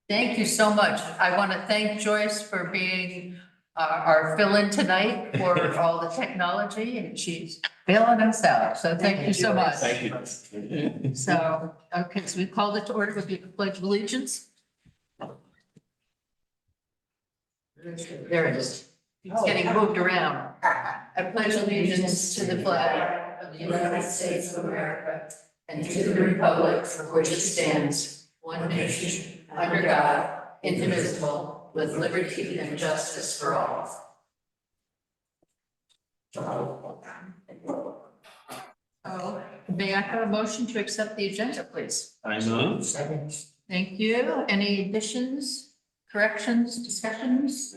Thank you so much. I want to thank Joyce for being our fill-in tonight for all the technology, and she's bailing us out. So thank you so much. Thank you. So, okay, so we called it to order with the pledge of allegiance. There it is. It's getting moved around. I pledge allegiance to the flag of the United States of America and to the republic for which it stands, one nation, under God, indivisible, with liberty and justice for all. Oh, may I have a motion to accept the agenda, please? I move. Thank you. Any additions, corrections, discussions?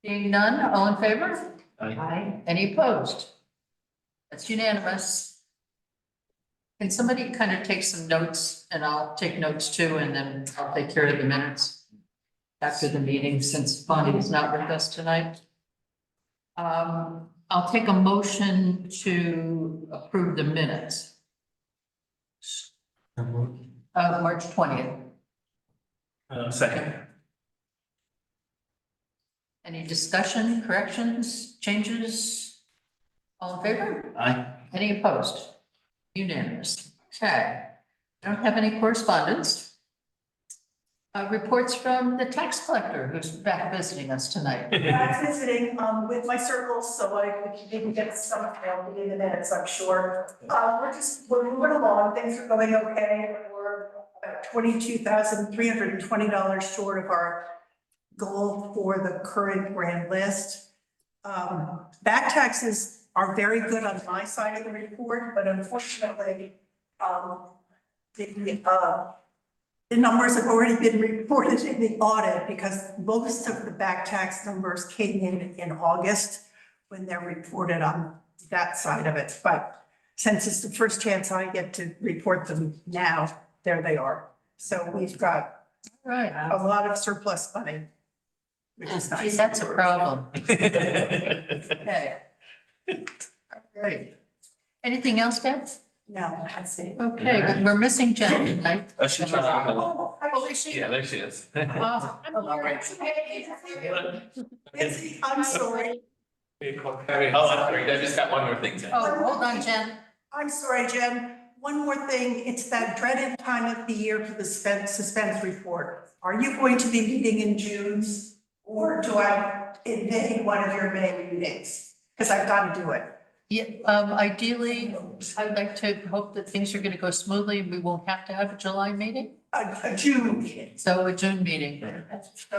Being none, all in favor? Aye. Any opposed? That's unanimous. Can somebody kind of take some notes, and I'll take notes too, and then I'll take care of the minutes after the meeting, since Bonnie is not with us tonight. I'll take a motion to approve the minutes of March 20th. Second. Any discussion, corrections, changes? All in favor? Aye. Any opposed? Unanimous. Okay. I don't have any correspondence. Reports from the tax collector who's back visiting us tonight. I'm visiting with my circles, so I didn't get some help in the minutes, I'm sure. We're moving along, things are going okay. We're about $22,320 short of our goal for the current grand list. Back taxes are very good on my side of the report, but unfortunately, the numbers have already been reported in the audit because most of the back tax numbers came in August when they're reported on that side of it. But since it's the first chance I get to report them now, there they are. So we've got Right. a lot of surplus money, which is Gee, nice. that's a problem. Okay. All right. Anything else, Deb? No, I see. Okay, we're missing Jen tonight. She's Oh, Oh, is she? Yeah, there she is. Oh, all right. Nancy, I'm sorry. Hold on, sorry, I just got one more thing. Oh, hold on, Jen. I'm sorry, Jen. One more thing, it's that dreaded time of the year for the suspense report. Are you going to be meeting in June, or do I invade one of your May meetings? Because I've got to do it. Yeah, ideally, I'd like to hope that things are gonna go smoothly and we won't have to have a July meeting. A June meeting. So a June meeting. So,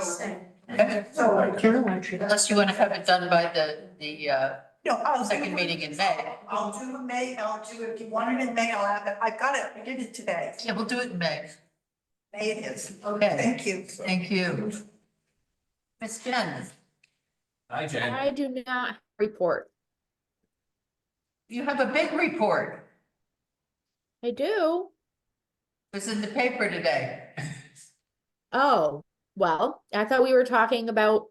Okay. so, Unless you want to have it done by the no, I'll do second it. meeting in May. I'll do it May, if you want it in May, I'll have it. I've got it, I did it today. Yeah, we'll do it in May. May it is. Okay, Thank you. thank you. Ms. Jen, Hi, Jen. I do not report. you have a big report. I do. It was in the paper today. Oh, well, I thought we were talking about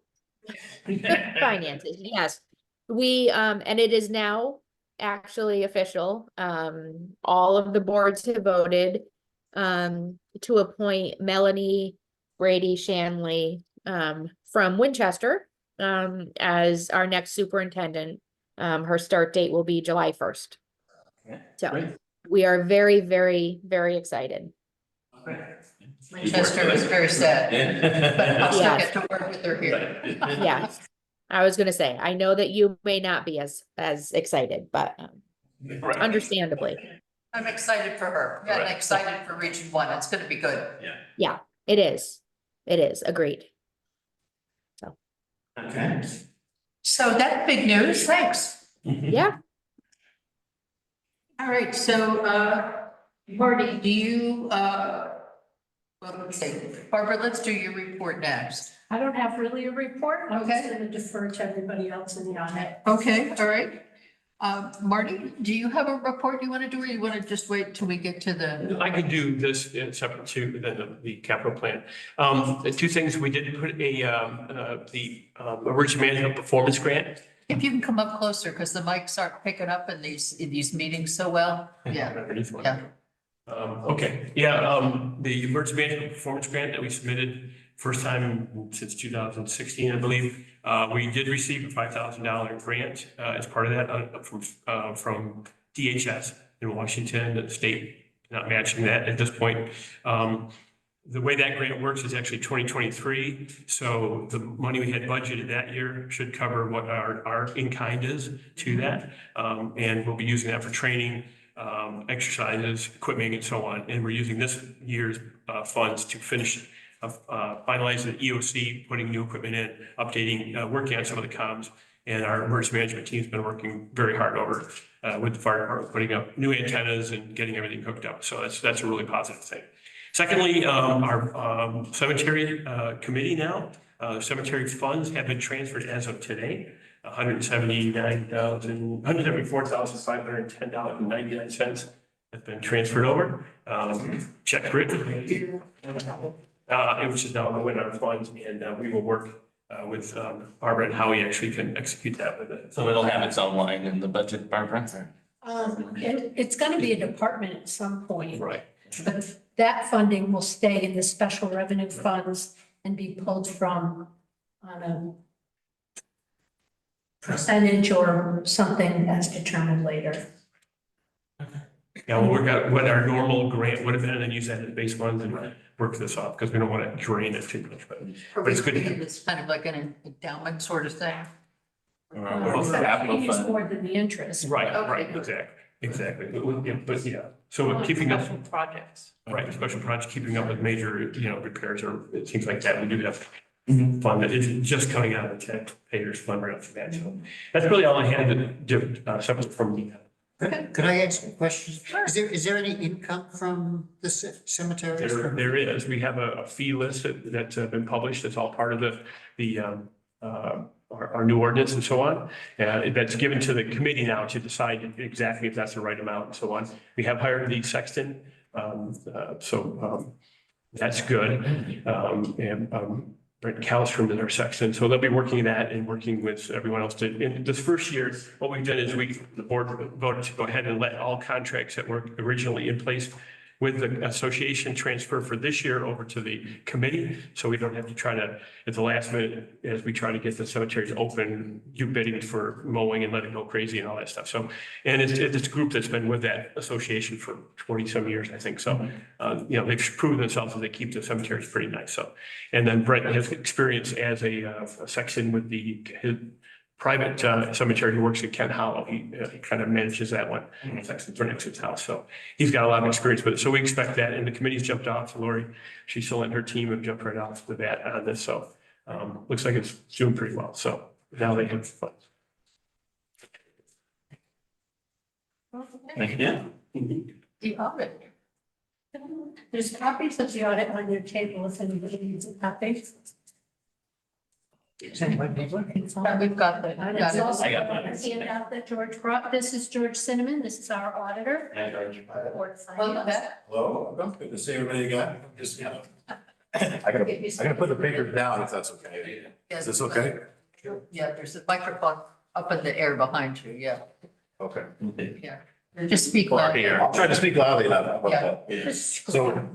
finances. Yes. We, and it is now actually official. All of the boards have voted to appoint Melanie Brady Shanley from Winchester as our next superintendent. Her start date will be July 1st. So Great. we are very, very, very excited. Winchester was very sad, but I'll still Yes. get to work with her here. Yeah, I was gonna say, I know that you may not be as excited, but understandably, I'm excited for her. Yeah, I'm excited for Region 1. It's gonna be good. it is. It is, agreed. Okay. So that's big news. Thanks. Yeah, All right, so, Marty, do you, well, let's see, Barbara, let's do your report next. I don't have really a report. I'm just Okay. gonna defer to everybody else in the audit. Okay, all right. Marty, do you have a report you want to do, or you want to just wait till we get to the? I could do this in separate to the capital plan. The two things, we did put the emergency management performance grant. If you can come up closer, because the mics aren't picking up in these meetings so well. Yeah, Underneath one. yeah. Okay, yeah, the emergency management performance grant that we submitted first time since 2016, I believe. We did receive a $5,000 grant as part of that from DHS in Washington, the state not matching that at this point. The way that grant works is actually 2023. So the money we had budgeted that year should cover what our in-kind is to that. And we'll be using that for training, exercises, equipment, and so on. And we're using this year's funds to finish finalizing the EOC, putting new equipment in, updating, working on some of the comms. And our emergency management team's been working very hard over with the fire department, putting up new antennas and getting everything hooked up. So that's a really positive thing. Secondly, our cemetery committee now, cemetery funds have been transferred as of today. $174,510.99 has been transferred over. Check written, which is now in our funds, and we will work with Barbara and how we actually can execute that with it. So it'll have its own line in the budget, Barbara? It's gonna be a department at some point, Right. but that funding will stay in the special revenue funds and be pulled from on a percentage or something as determined later. Yeah, we'll work out what our normal grant would have been and then use that as base funds and work this off because we don't want to drain it too much, but it's good to have. It's kind of like an endowment sort of thing. Capital It's fund. more than the interest. Right, Okay. right, exactly. But yeah, so we're keeping up, Special projects. right, special projects, keeping up with major, repairs or things like that. We do have fund that is just coming out of the taxpayers fund right off the bat. So that's really all I had to do, separate from the. Could I ask a question? Sure. Is there any income from the cemeteries? There is, we have a fee list that's been published, that's all part of our new ordinance and so on. That's given to the committee now to decide exactly if that's the right amount and so on. We have hired the sexton, that's good. Brent Kallstrom is our sexton, so they'll be working that and working with everyone else in this first year. What we've done is the board voted to go ahead and let all contracts that were originally in place with the association transfer for this year over to the committee. So we don't have to try to, at the last minute, as we try to get the cemeteries open, do bidding for mowing and let it go crazy and all that stuff. So, and it's a group that's been with that association for 20 some years, I think. So, they've proven themselves that they keep the cemeteries pretty nice. So, and then Brent has experience as a section with his private cemetery. He works at Kent Hollow. He kind of manages that one. Section for next to his house. So he's got a lot of experience with it. So we expect that. And the committee's jumped off. Lori, she's still in her team and jumped right off the bat on this. So looks like it's doing pretty well. So now they have fun. Thank you. The audit. There's copies of the audit on your table if anybody needs a copy. We've got the. And it's also I got mine. a handout that George brought. This is George Cinnamon. This is our auditor. Board of Well, Finance. that- Hello, welcome. Good to see everybody again. Just, I gotta put the papers down if that's okay. Is this okay? Yeah, there's a microphone up in the air behind you, yeah, Okay. yeah. Just speak loud. I'll try to speak loudly enough. How about Yeah. that? So,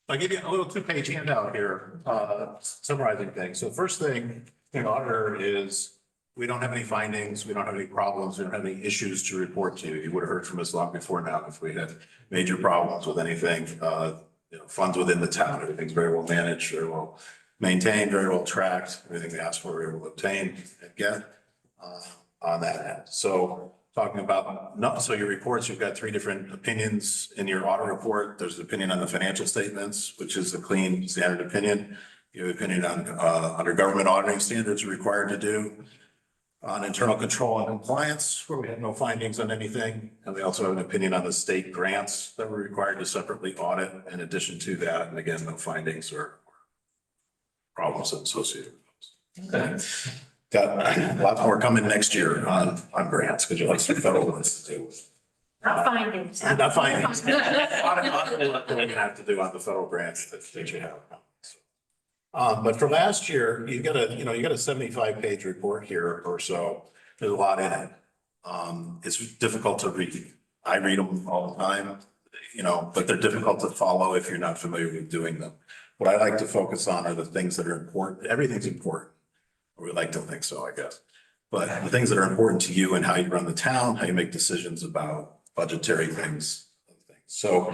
I give you a little two-page handout here, summarizing things. So first thing, the auditor is, we don't have any findings, we don't have any problems, we don't have any issues to report to you. You would have heard from us long before now if we had major problems with anything, funds within the town, everything's very well managed, very well maintained, very well tracked, everything we ask for, we're able to obtain and get, on that end. So talking about, so your reports, you've got three different opinions in your audit report. There's an opinion on the financial statements, which is the clean standard opinion. You have an opinion on, under government auditing standards are required to do. On internal control and compliance, where we have no findings on anything. And we also have an opinion on the state grants that we're required to separately audit in addition to that. And again, no findings or problems associated with those. Got a lot more coming next year on grants, because you like some federal ones to do. Not findings. Not findings. Audit we're gonna have to do on the federal grants that you have. But for last year, you got a 75-page report here or so. There's a lot in it. It's difficult to read. I read them all the time. but they're difficult to follow if you're not familiar with doing them. What I like to focus on are the things that are important. Everything's important. Or we like to think so, I guess. But the things that are important to you and how you run the town, how you make decisions about budgetary things. So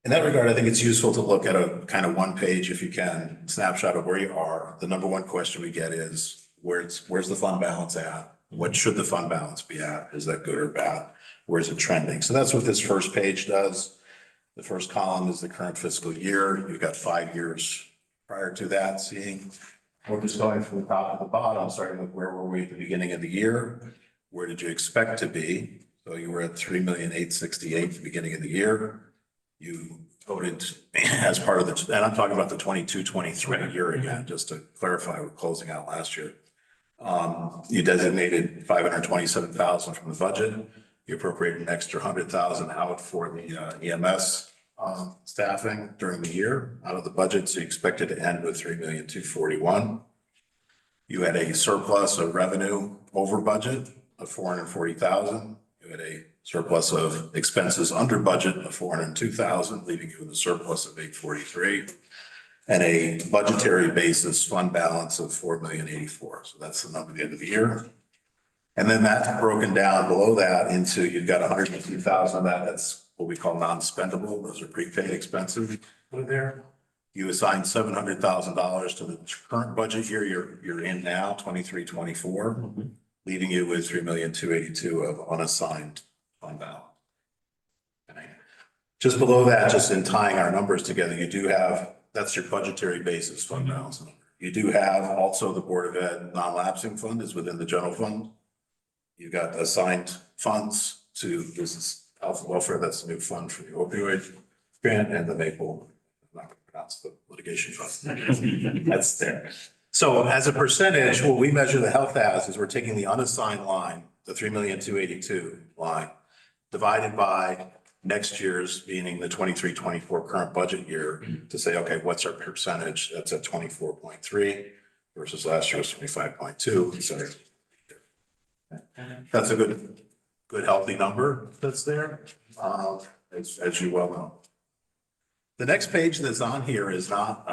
in that regard, I think it's useful to look at a kind of one page, if you can, snapshot of where you are. The number one question we get is, where's the fund balance at? What should the fund balance be at? Is that good or bad? Where's it trending? So that's what this first page does. The first column is the current fiscal year. You've got 5 years prior to that, seeing. We're just going from the top to the bottom, starting with where were we at the beginning of the year? Where did you expect to be? So you were at 3,868,000 at the beginning of the year. You voted as part of the, and I'm talking about the 22-23 year again, just to clarify, we're closing out last year. You designated 527,000 from the budget. You appropriated an extra 100,000 out for the EMS staffing during the year out of the budget. So you expected to end with 3,241,000. You had a surplus of revenue over budget of 440,000. You had a surplus of expenses under budget of 402,000, leaving you with a surplus of 843, and a budgetary basis fund balance of 4,084,000. So that's the number at the end of the year. And then that's broken down below that into, you've got 102,000 of that. That's what we call non-spendable. Those are prepaid expenses. Put it there. You assigned $700,000 to the current budget year you're in now, 23-24, leaving you with 3,282,000 of unassigned fund balance. Okay. Just below that, just in tying our numbers together, you do have, that's your budgetary basis fund balance number. You do have also the Board of Ed non-lapsing fund is within the general fund. You've got assigned funds to, this is Health Welfare, that's the new fund for the opioid grant, and the Maple, I'm not going to pronounce the litigation fund. That's there. So as a percentage, what we measure the health as is we're taking the unassigned line, the 3,282,000 line, divided by next year's, meaning the 23-24 current budget year, to say, okay, what's our percentage? That's at 24.3 versus last year's 25.2, etc. That's a good healthy number that's there, as you well know. The next page that's on here is not,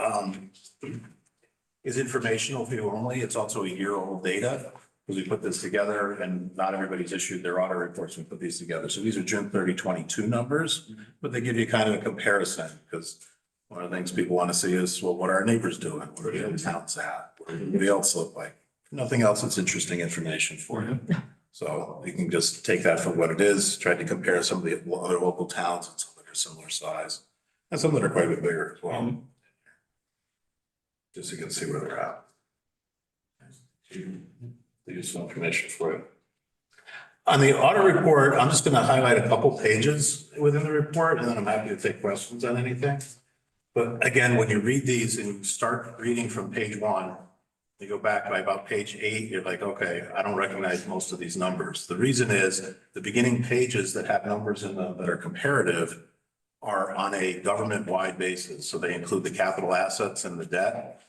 is informational for you only. It's also a year-old data, because we put this together and not everybody's issued their audit reports. We put these together. So these are June 30, 22 numbers, but they give you kind of a comparison, because one of the things people want to see is, well, what are our neighbors doing? What are the other towns at? What does everybody else look like? Nothing else that's interesting information for you. So you can just take that for what it is, try to compare some of the other local towns and some that are similar size, and some that are quite a bit bigger as well. Just so you can see where they're at. Useful information for you. On the audit report, I'm just going to highlight a couple pages within the report, and then I'm happy to take questions on anything. But again, when you read these and you start reading from page 1, you go back by about page 8, you're like, okay, I don't recognize most of these numbers. The reason is the beginning pages that have numbers in them that are comparative are on a government-wide basis. So they include the capital assets and the debt,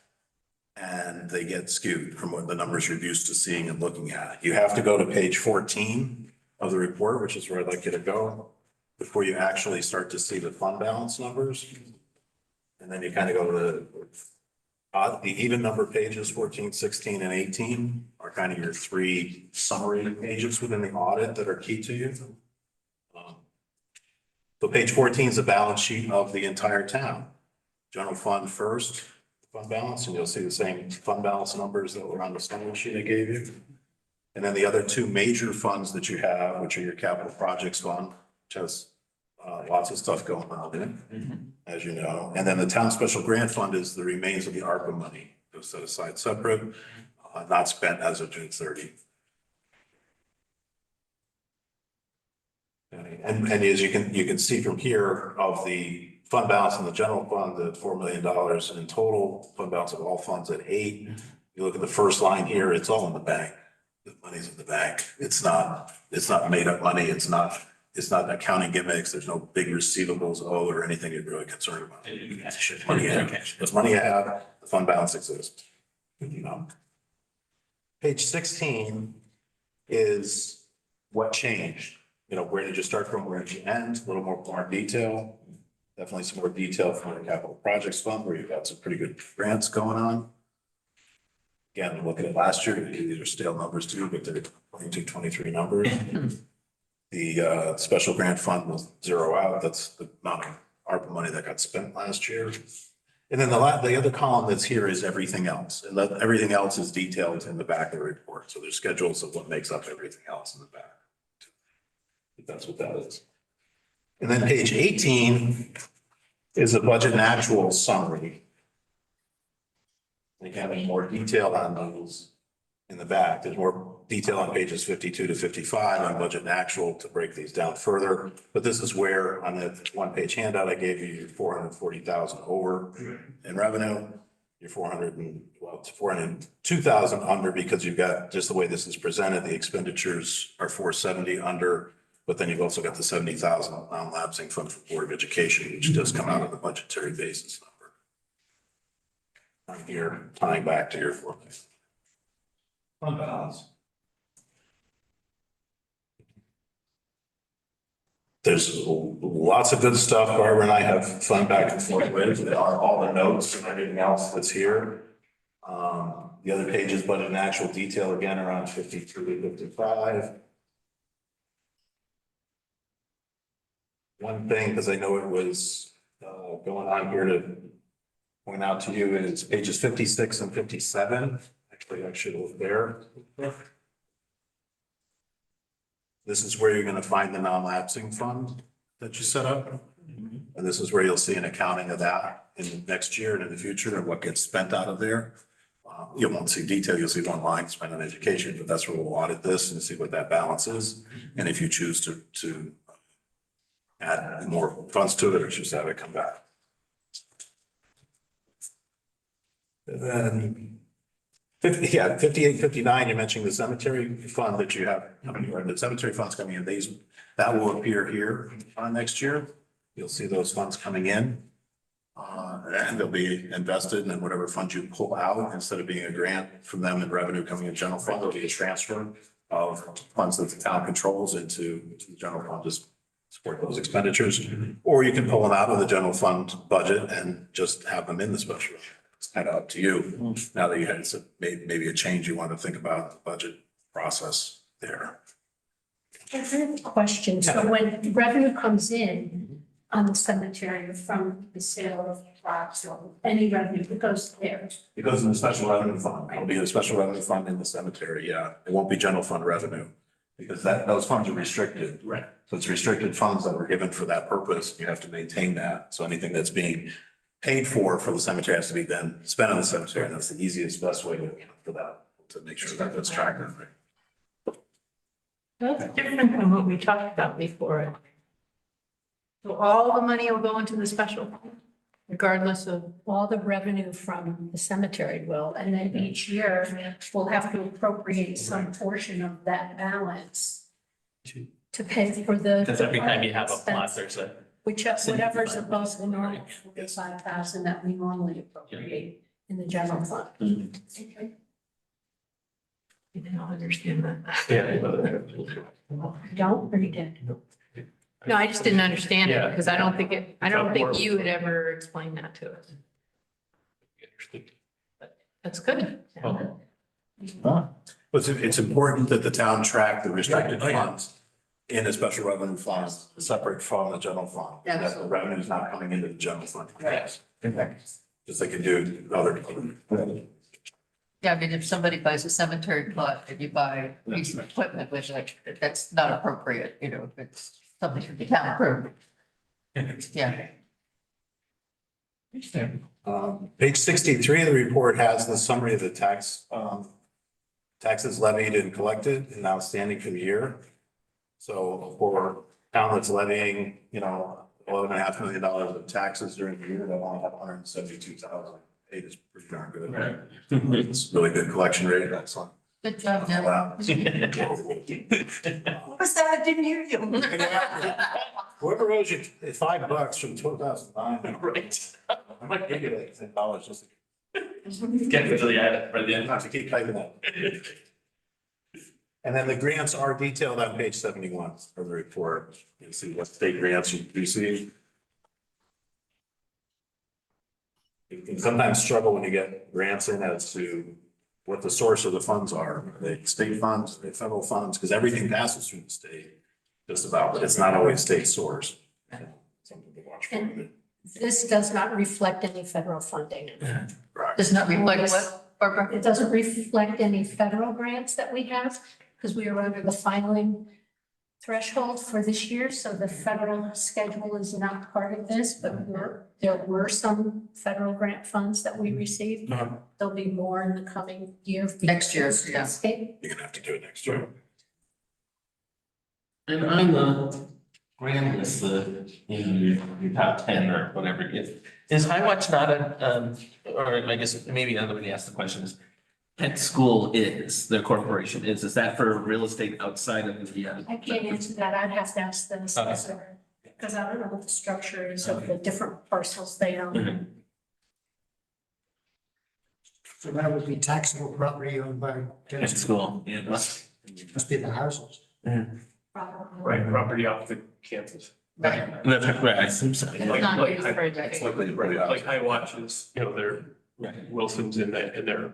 and they get skewed from what the numbers you're used to seeing and looking at. You have to go to page 14 of the report, which is where I'd like you to go, before you actually start to see the fund balance numbers. And then you kind of go to the even number pages, 14, 16, and 18 are kind of your 3 summary pages within the audit that are key to you. So page 14 is a balance sheet of the entire town. General fund first, fund balance, and you'll see the same fund balance numbers that were on the summary sheet I gave you. And then the other 2 major funds that you have, which are your capital projects fund, which has lots of stuff going on in it, as you know. And then the town special grant fund is the remains of the ARPA money. It was set aside separate, not spent as of June 30. And as you can see from here, of the fund balance in the general fund, the $4 million in total, fund balance of all funds at 8. You look at the first line here, it's all in the bank. The money's in the bank. It's not made up money. It's not accounting gimmicks. There's no big receivables owed or anything you're really concerned about. Money you have. It's money you have, the fund balance exists. You know. Page 16 is what changed. you know, where did you start from, where did you end, a little more detail. Definitely some more detail from the capital projects fund where you've got some pretty good grants going on. Again, looking at last year, these are stale numbers too, but they're 22-23 numbers. The special grant fund will zero out. That's the amount of ARPA money that got spent last year. And then the other column that's here is everything else. And everything else is detailed in the back of the report. So there's schedules of what makes up everything else in the back. If that's what that is. And then page 18 is a budget and actual summary. You have more detail on those in the back. There's more detail on pages 52 to 55 on budget and actual to break these down further. But this is where on the one-page handout, I gave you your 440,000 over in revenue, your 402,000 under because you've got just the way this is presented, the expenditures are 470 under. But then you've also got the 70,000 non-lapsing fund for Board of Education, which does come out of the budgetary basis number. I'm here tying back to your forecast. Fund balance. There's lots of good stuff Barbara and I have fun back and forth with. There are all the notes and everything else that's here. The other pages, budget and actual detail again around 52 to 55. One thing, because I know it was going on here to point out to you, is pages 56 and 57. Actually, I should look there. This is where you're going to find the non-lapsing fund that you set up. And this is where you'll see an accounting of that in next year and in the future and what gets spent out of there. You won't see detail. You'll see one line spent on education, but that's where we'll audit this and see what that balance is. And if you choose to add more funds to it or just have it come back. And then 58, 59, you mentioned the cemetery fund that you have coming, or the cemetery funds coming in, that will appear here next year. You'll see those funds coming in. And they'll be invested, and then whatever funds you pull out, instead of being a grant from them and revenue coming in general fund, there'll be a transfer of funds that the town controls into the general fund, just support those expenditures. Or you can pull them out of the general fund budget and just have them in the special. It's kind of up to you. Now that you had maybe a change you want to think about the budget process there. I have a question. So when revenue comes in on the cemetery from the sale of plots or any revenue that goes there, It goes in the special revenue fund. It'll be a special revenue fund in the cemetery, yeah. It won't be general fund revenue because those funds are restricted. Right. So it's restricted funds that were given for that purpose. You have to maintain that. So anything that's being paid for the cemetery has to be then spent on the cemetery. And that's the easiest, best way for that, to make sure that that's tracked. that's different than what we talked about before. So all the money will go into the special fund, regardless of. All the revenue from the cemetery will, and then each year we'll have to appropriate some portion of that balance to pay for the. Because every time you have a plot, expense, there's a, whatever's above the normal 45,000 that we normally appropriate in the general fund. Okay. You don't understand that. Don't, or you did? No, I just didn't understand it Yeah. because I don't think you would ever explain that to us. That's good. It's important that the town track the restricted funds in a special revenue fund, separate from the general fund. That the revenue is not coming into the general fund. Right. Just like you do other. Yeah, I mean, if somebody buys a cemetery plot and you buy a piece of equipment with it, that's not appropriate, you know, if it's something from the town approved. Yeah. Page 63 of the report has the summary of the taxes levied and collected and outstanding for the year. So for town that's levying, $11.5 million of taxes during the year, they'll only have 172,000. It's pretty darn good. Right. It's really good collection rate. Excellent. Good job, Jim. Wow. What was that? I didn't hear you. Whoever owes you $5 from 2009. right. I might give you like $10 just Get to the end, for the end. to keep typing that. And then the grants are detailed on page 71 of the report. You see what state grants you receive. You can sometimes struggle when you get grants in as to what the source of the funds are. Are they state funds, are they federal funds? Because everything passes through the state, just about, but it's not always state source. Something to watch for. And this does not reflect any federal funding. Right. Does not reflect what, Barbara? It doesn't reflect any federal grants that we have, because we are under the filing threshold for this year, so the federal schedule is not part of this, but there were some federal grant funds that we received. There'll be more in the coming year. Next year, yeah. Okay. You're gonna have to do it next year. And on the grand list, your top 10 or whatever it is Highwatch not a, or I guess maybe another way to ask the question is, Kent School is, their corporation is that for real estate outside of the? I can't answer that. I'd have to ask the assessor, because I don't know what the structure is of the different parcels they own. Mhm. So that would be taxable property owned by, Kent School, yeah. must be the houses. Probably. Right, property off the campus. Right. That's right, I assume so. It's not Like- used for education. Like High Watches, you know, they're Right. Wilson's in their.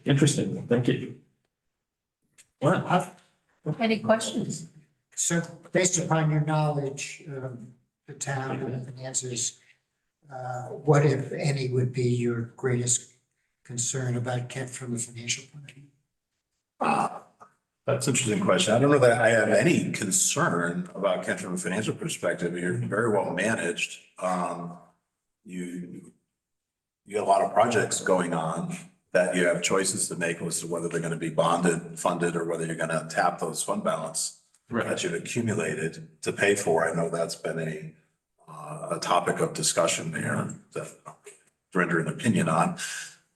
Interesting, thank you. Wow. Any questions? So based upon your knowledge of the town and the finances, what if any would be your greatest concern about Kent from a financial point of view? That's an interesting question. I don't know that I have any concern about Kent from a financial perspective. You're very well managed. You got a lot of projects going on that you have choices to make as to whether they're going to be bonded, funded, or whether you're going to tap those fund balance that you've accumulated to pay for. I know that's been a topic of discussion there that render an opinion on.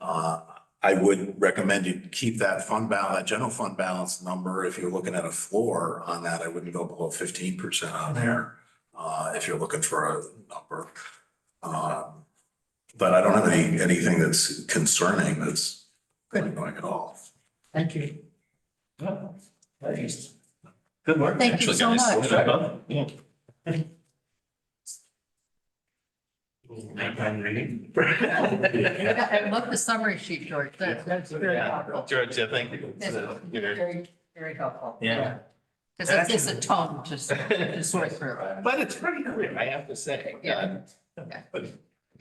I would recommend you keep that fund balance, that general fund balance number. If you're looking at a floor on that, I wouldn't go below 15% on there. If you're looking for a number. But I don't have anything that's concerning that's going at all. Thank you. Good work. Thank you actually, so guys. much. Good job. Yeah. Nighttime reading. I love the summary sheet, George. That's very helpful. George, yeah, thank you. It's very, very helpful. Yeah. Because it's a tone to sort through. But it's pretty clear, I have to say. Yeah. But.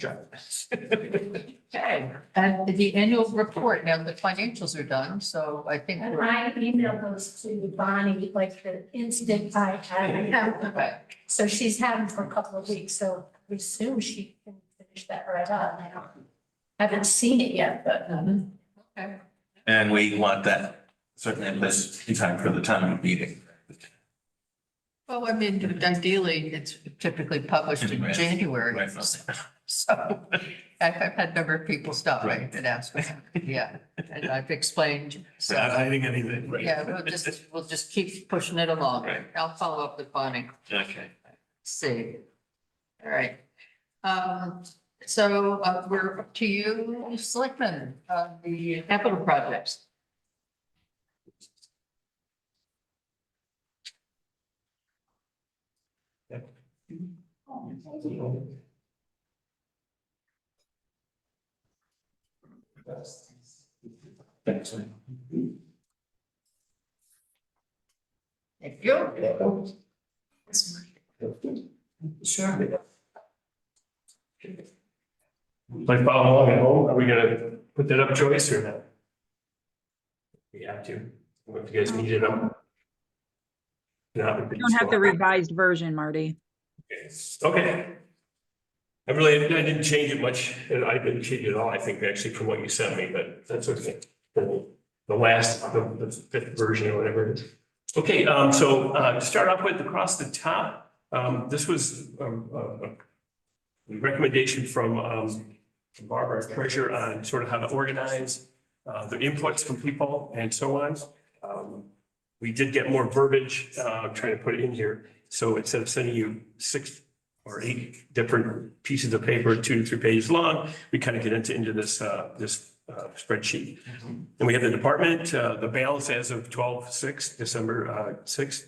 Okay, and the annual report, now the financials are done, so I think And we're. I emailed those to Bonnie, like the instant I had. Okay. So she's had them for a couple of weeks, so we assume she can finish that right up now. Haven't seen it yet, but. Okay. And we want that certainly at this in time for the town meeting. Well, I mean, ideally, it's typically published in Right. January. Right. So I've had a number of people stop me and ask me, yeah, and I've explained. So, Not hiding anything. yeah, we'll just keep pushing it along. Right. I'll follow up with Bonnie. Okay. See. All right. So we're up to you, Selectmen, the capital projects. Thanks. Thank you. Sure. Like follow along at home, are we gonna put that up, Joyce, or not? We have to, if you guys need it up. No, You don't have the revised version, Marty. Okay. I didn't change it much, and I didn't change it at all, I think, actually, from what you sent me, but that's okay. The last, the fifth version or whatever it is. Okay, so to start off with, across the top, this was a recommendation from Barbara, our treasurer, on sort of how to organize the inputs from people and so on. We did get more verbiage, trying to put it in here. So instead of sending you 6 or 8 different pieces of paper, 2 to 3 pages long, we kind of get into this spreadsheet. And we have the department, the balance as of December 6th,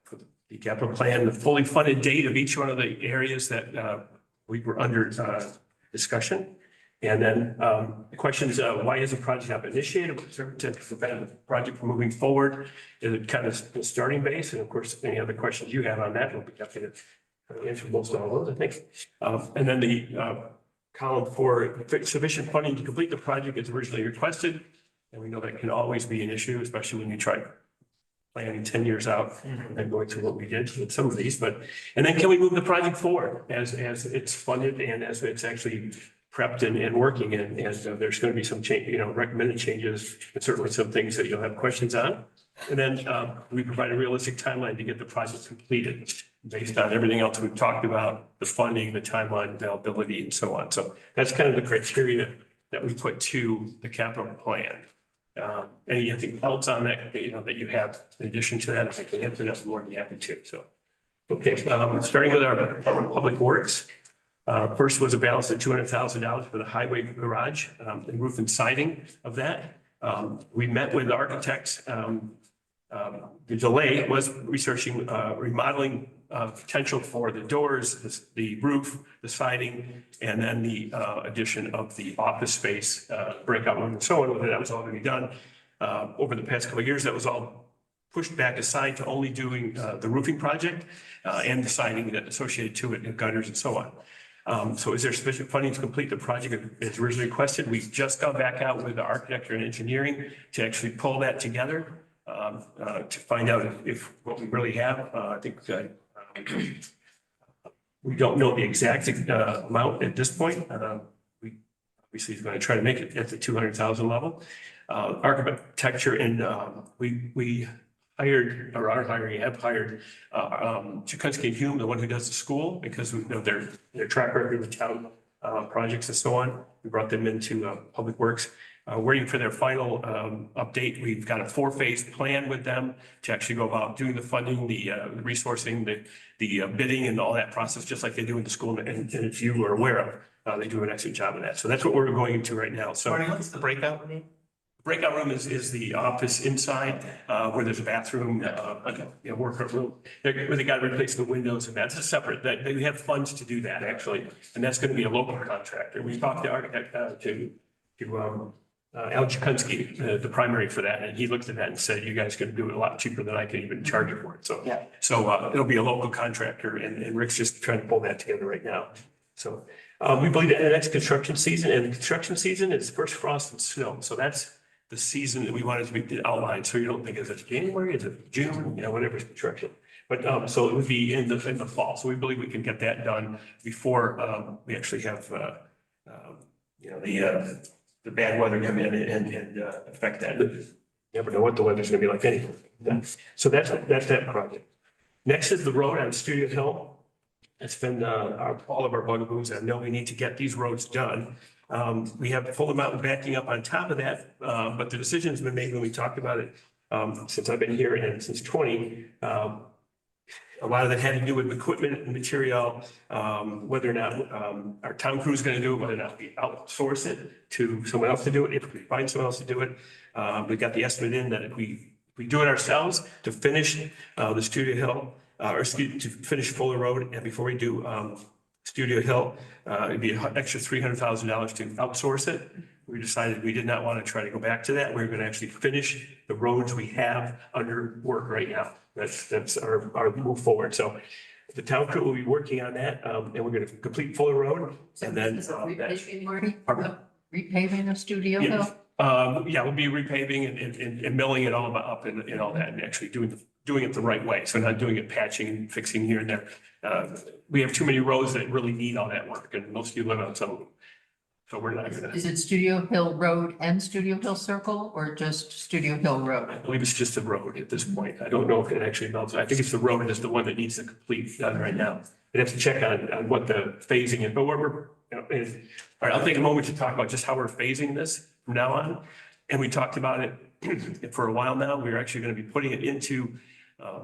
for the capital plan, the fully funded date of each one of the areas that we were under discussion. And then the question is, why is the project not initiated? What's there to prevent the project from moving forward? Is it kind of the starting base? And of course, any other questions you have on that, we'll be happy to answer most of all those, I think. And then the column for sufficient funding to complete the project as originally requested. And we know that can always be an issue, especially when you try planning 10 years out and going through what we did with some of these. And then can we move the project forward as it's funded and as it's actually prepped and working, and there's going to be some change, recommended changes, and certainly some things that you'll have questions on. And then we provide a realistic timeline to get the project completed based on everything else we've talked about, the funding, the timeline, availability, and so on. So that's kind of the criteria that we put to the capital plan. Anything else on that, that you have in addition to that, if I can answer that, I'm more than happy to. So, okay, starting with our Department of Public Works. First was a balance of $200,000 for the highway garage, and roof and siding of that. We met with the architects. The delay was researching, remodeling potential for the doors, the roof, the siding, and then the addition of the office space, breakout room and so on. That was all going to be done. Over the past couple of years, that was all pushed back aside to only doing the roofing project and the siding that associated to it, and gutters and so on. So is there sufficient funding to complete the project as originally requested? We've just gone back out with the architecture and engineering to actually pull that together to find out if what we really have. I think we don't know the exact amount at this point. We obviously is going to try to make it at the 200,000 level. Architecture, and we hired, or are hiring, have hired Chikunsky and Hume, the one who does the school, because we know their track record with town projects and so on. We brought them into Public Works. Waiting for their final update. We've got a 4-phase plan with them to actually go about doing the funding, the resourcing, the bidding and all that process, just like they do in the school. And if you are aware of, they do an excellent job of that. So that's what we're going into right now. So Marty, what's the breakout room? Breakout room is the office inside where there's a bathroom, workout room. Where they got to replace the windows, and that's a separate, they have funds to do that actually. And that's going to be a local contractor. We talked to architect, to Al Chikunsky, the primary for that, and he looked at that and said, you guys can do it a lot cheaper than I can even charge you for it. So, Yeah. So it'll be a local contractor, and Rick's just trying to pull that together right now. So we believe that the next construction season, and the construction season is first frost and snow. So that's the season that we wanted to be outlined. So you don't think, is it January, is it June, whatever's construction. But so it would be in the fall. So we believe we can get that done before we actually have the bad weather come in and affect that. You never know what the weather's gonna be like anyway. So that's that project. Next is the road on Studio Hill. It's been all of our bugaboos. I know we need to get these roads done. We have Fuller Mountain backing up on top of that, but the decision has been made when we talked about it since I've been here and since 20. A lot of that had to do with equipment and material, whether or not our town crew is going to do it, whether or not we outsource it to someone else to do it, if we find someone else to do it. We got the estimate in that if we do it ourselves to finish the Studio Hill, to finish Fuller Road, and before we do Studio Hill, it'd be an extra $300,000 to outsource it. We decided we did not want to try to go back to that. We're going to actually finish the roads we have under work right now. That's our move forward. So the town crew will be working on that, and we're going to complete Fuller Road, and then Is it repaving, Marty? Pardon? Repaving of Studio Yeah. Hill? We'll be repaving and milling it all up and all that, and actually doing it the right way. So not doing it patching and fixing here and there. We have too many roads that really need all that work, and most of you live on some of them. So we're not gonna, Is it Studio Hill Road and Studio Hill Circle, or just Studio Hill Road? I believe it's just a road at this point. I don't know if it actually melts. I think it's the road is the one that needs to complete done right now. We'd have to check on what the phasing is, but we're all right, I'll take a moment to talk about just how we're phasing this from now on. And we talked about it for a while now. We're actually going to be putting it into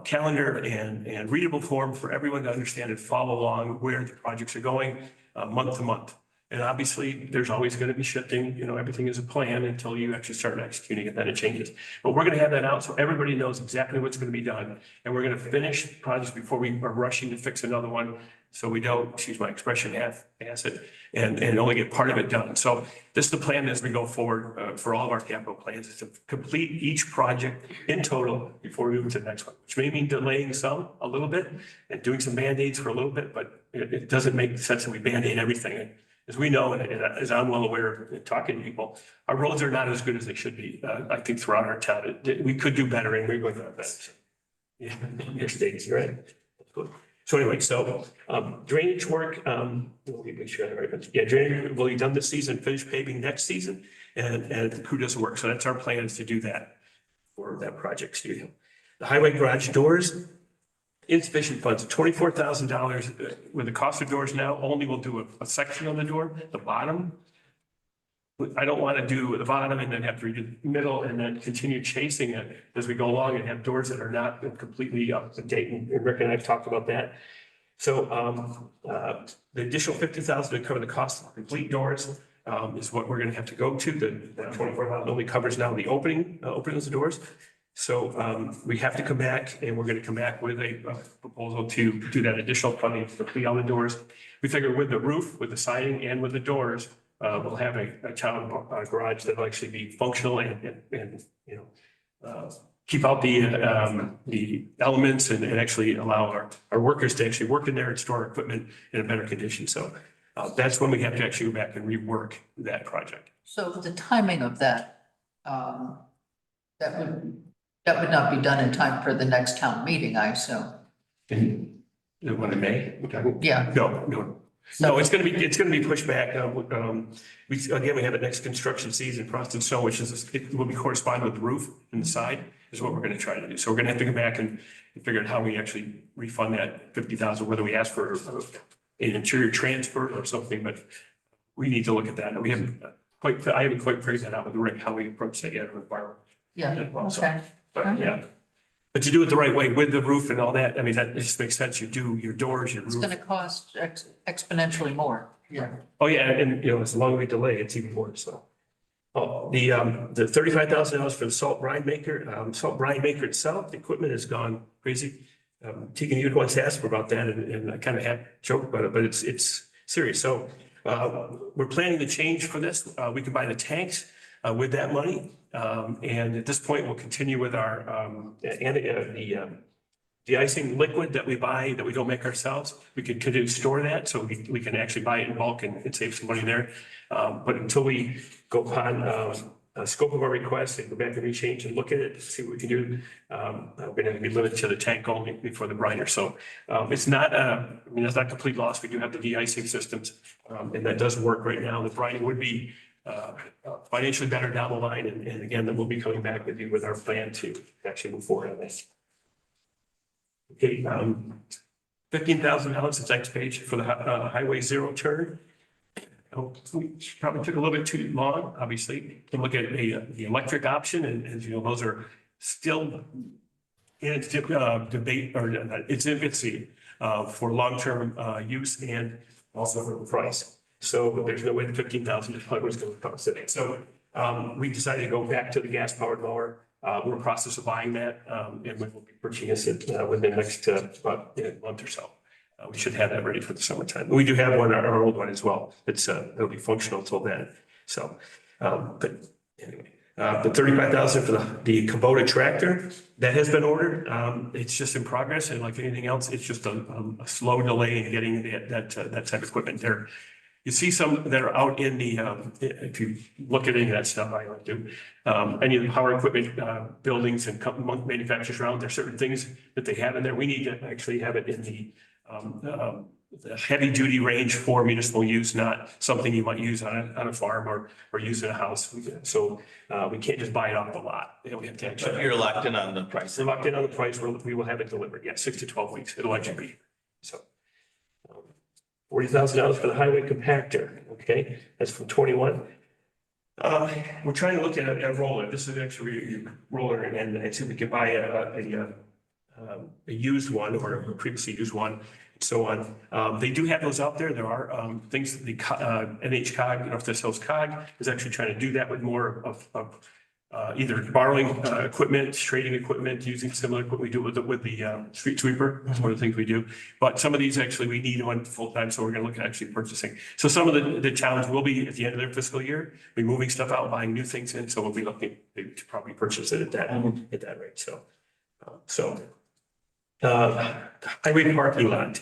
calendar and readable form for everyone to understand and follow along where the projects are going month to month. And obviously, there's always going to be shifting, everything is a plan until you actually start executing it, then it changes. But we're going to have that out so everybody knows exactly what's going to be done. And we're going to finish projects before we are rushing to fix another one. So we don't, excuse my expression, half-ass it and only get part of it done. So this is the plan as we go forward for all of our capital plans, is to complete each project in total before we move to the next one, which may mean delaying some a little bit and doing some Band-Aids for a little bit, but it doesn't make sense that we Band-Aid everything. And as we know, and as I'm well aware of talking to people, our roads are not as good as they should be. I think throughout our town, we could do better and we're going to our best. Yeah, your state, you're right. That's good. So anyway, drainage work, let me make sure I have it right. Yeah, drainage will be done this season, finish paving next season, and the crew does the work. So that's our plan, is to do that for that project studio. The highway garage doors, insufficient funds, $24,000 with the cost of doors now, only will do a section of the door, the bottom. I don't want to do the bottom and then have to redo the middle and then continue chasing it as we go along and have doors that are not completely up to date. And Rick and I have talked about that. So the additional $50,000 to cover the cost of complete doors is what we're going to have to go to. The $24,000 only covers now the opening of the doors. So we have to come back, and we're going to come back with a proposal to do that additional funding to complete all the doors. We figure with the roof, with the siding, and with the doors, we'll have a town garage that'll actually be functional and keep out the elements and actually allow our workers to actually work in there and store equipment in a better condition. So that's when we have to actually go back and rework that project. So the timing of that, that would not be done in time for the next town meeting, I assume. In what, in May? Yeah. No, it's gonna be pushed back. We have a next construction season, frost and snow, which it will be correspond with the roof and the side is what we're gonna try to do. So we're gonna have to go back and figure out how we actually refund that $50,000, whether we ask for an interior transfer or something, but we need to look at that. I haven't quite figured that out with Rick, how we approach that yet with Barbara. Yeah, okay. But yeah, but to do it the right way with the roof and all that, I mean, that just makes sense. You do your doors, your It's roof. gonna cost exponentially more. Yeah. Oh, yeah, and as long as we delay, it's even more, so. Oh, the $35,000 for the salt brine maker itself, the equipment has gone crazy. Tegan, you'd once asked about that and I kind of had joked about it, but it's serious. So we're planning to change for this. We can buy the tanks with that money. And at this point, we'll continue with our de-icing liquid that we buy, that we don't make ourselves. We can continue to store that, so we can actually buy it in bulk and save some money there. But until we go upon a scope of our request and go back and rechange and look at it, see what we can do, we're going to be limited to the tank only before the briner. So it's not, it's not complete loss. We do have the de-icing systems, and that does work right now. The brining would be financially better down the line. And again, then we'll be coming back with you with our plan to actually move forward on this. Okay, $15,000 is next page for the Highway Zero turn. We probably took a little bit too long, obviously, to look at the electric option, and as you know, those are still in its debate, or its infancy for long-term use and also for the price. So there's no way the $15,000 was going to cost it. So we decided to go back to the gas-powered mower. We're in the process of buying that, and we will be purchasing it within the next about a month or so. We should have that ready for the summertime. We do have one, our old one as well. It'll be functional until then. So, but anyway, the $35,000 for the Kubota tractor that has been ordered. It's just in progress, and like anything else, it's just a slow delay in getting that type of equipment there. You see some that are out in the, if you look at any of that stuff, I like to, any of the power equipment buildings and manufacturers around, there's certain things that they have in there. We need to actually have it in the heavy duty range for municipal use, not something you might use on a farm or use in a house. So we can't just buy it off the lot. We have to actually. But you're locked in on the price. We're locked in on the price. We will have it delivered. Yeah, 6 to 12 weeks. It'll actually be. So. $40,000 for the highway compactor, okay, that's from 21. We're trying to look at a roller. This is actually a roller, and see if we can buy a used one or a previously used one. so on. They do have those out there. There are things that the NHCOG, North Hills COG is actually trying to do that with more of either borrowing equipment, trading equipment, using similar equipment we do with the street sweeper. That's one of the things we do. But some of these actually we need one full time, so we're going to look at actually purchasing. So some of the challenge will be at the end of their fiscal year, be moving stuff out, buying new things in. So we'll be looking to probably purchase it at that rate. So highway parking lot.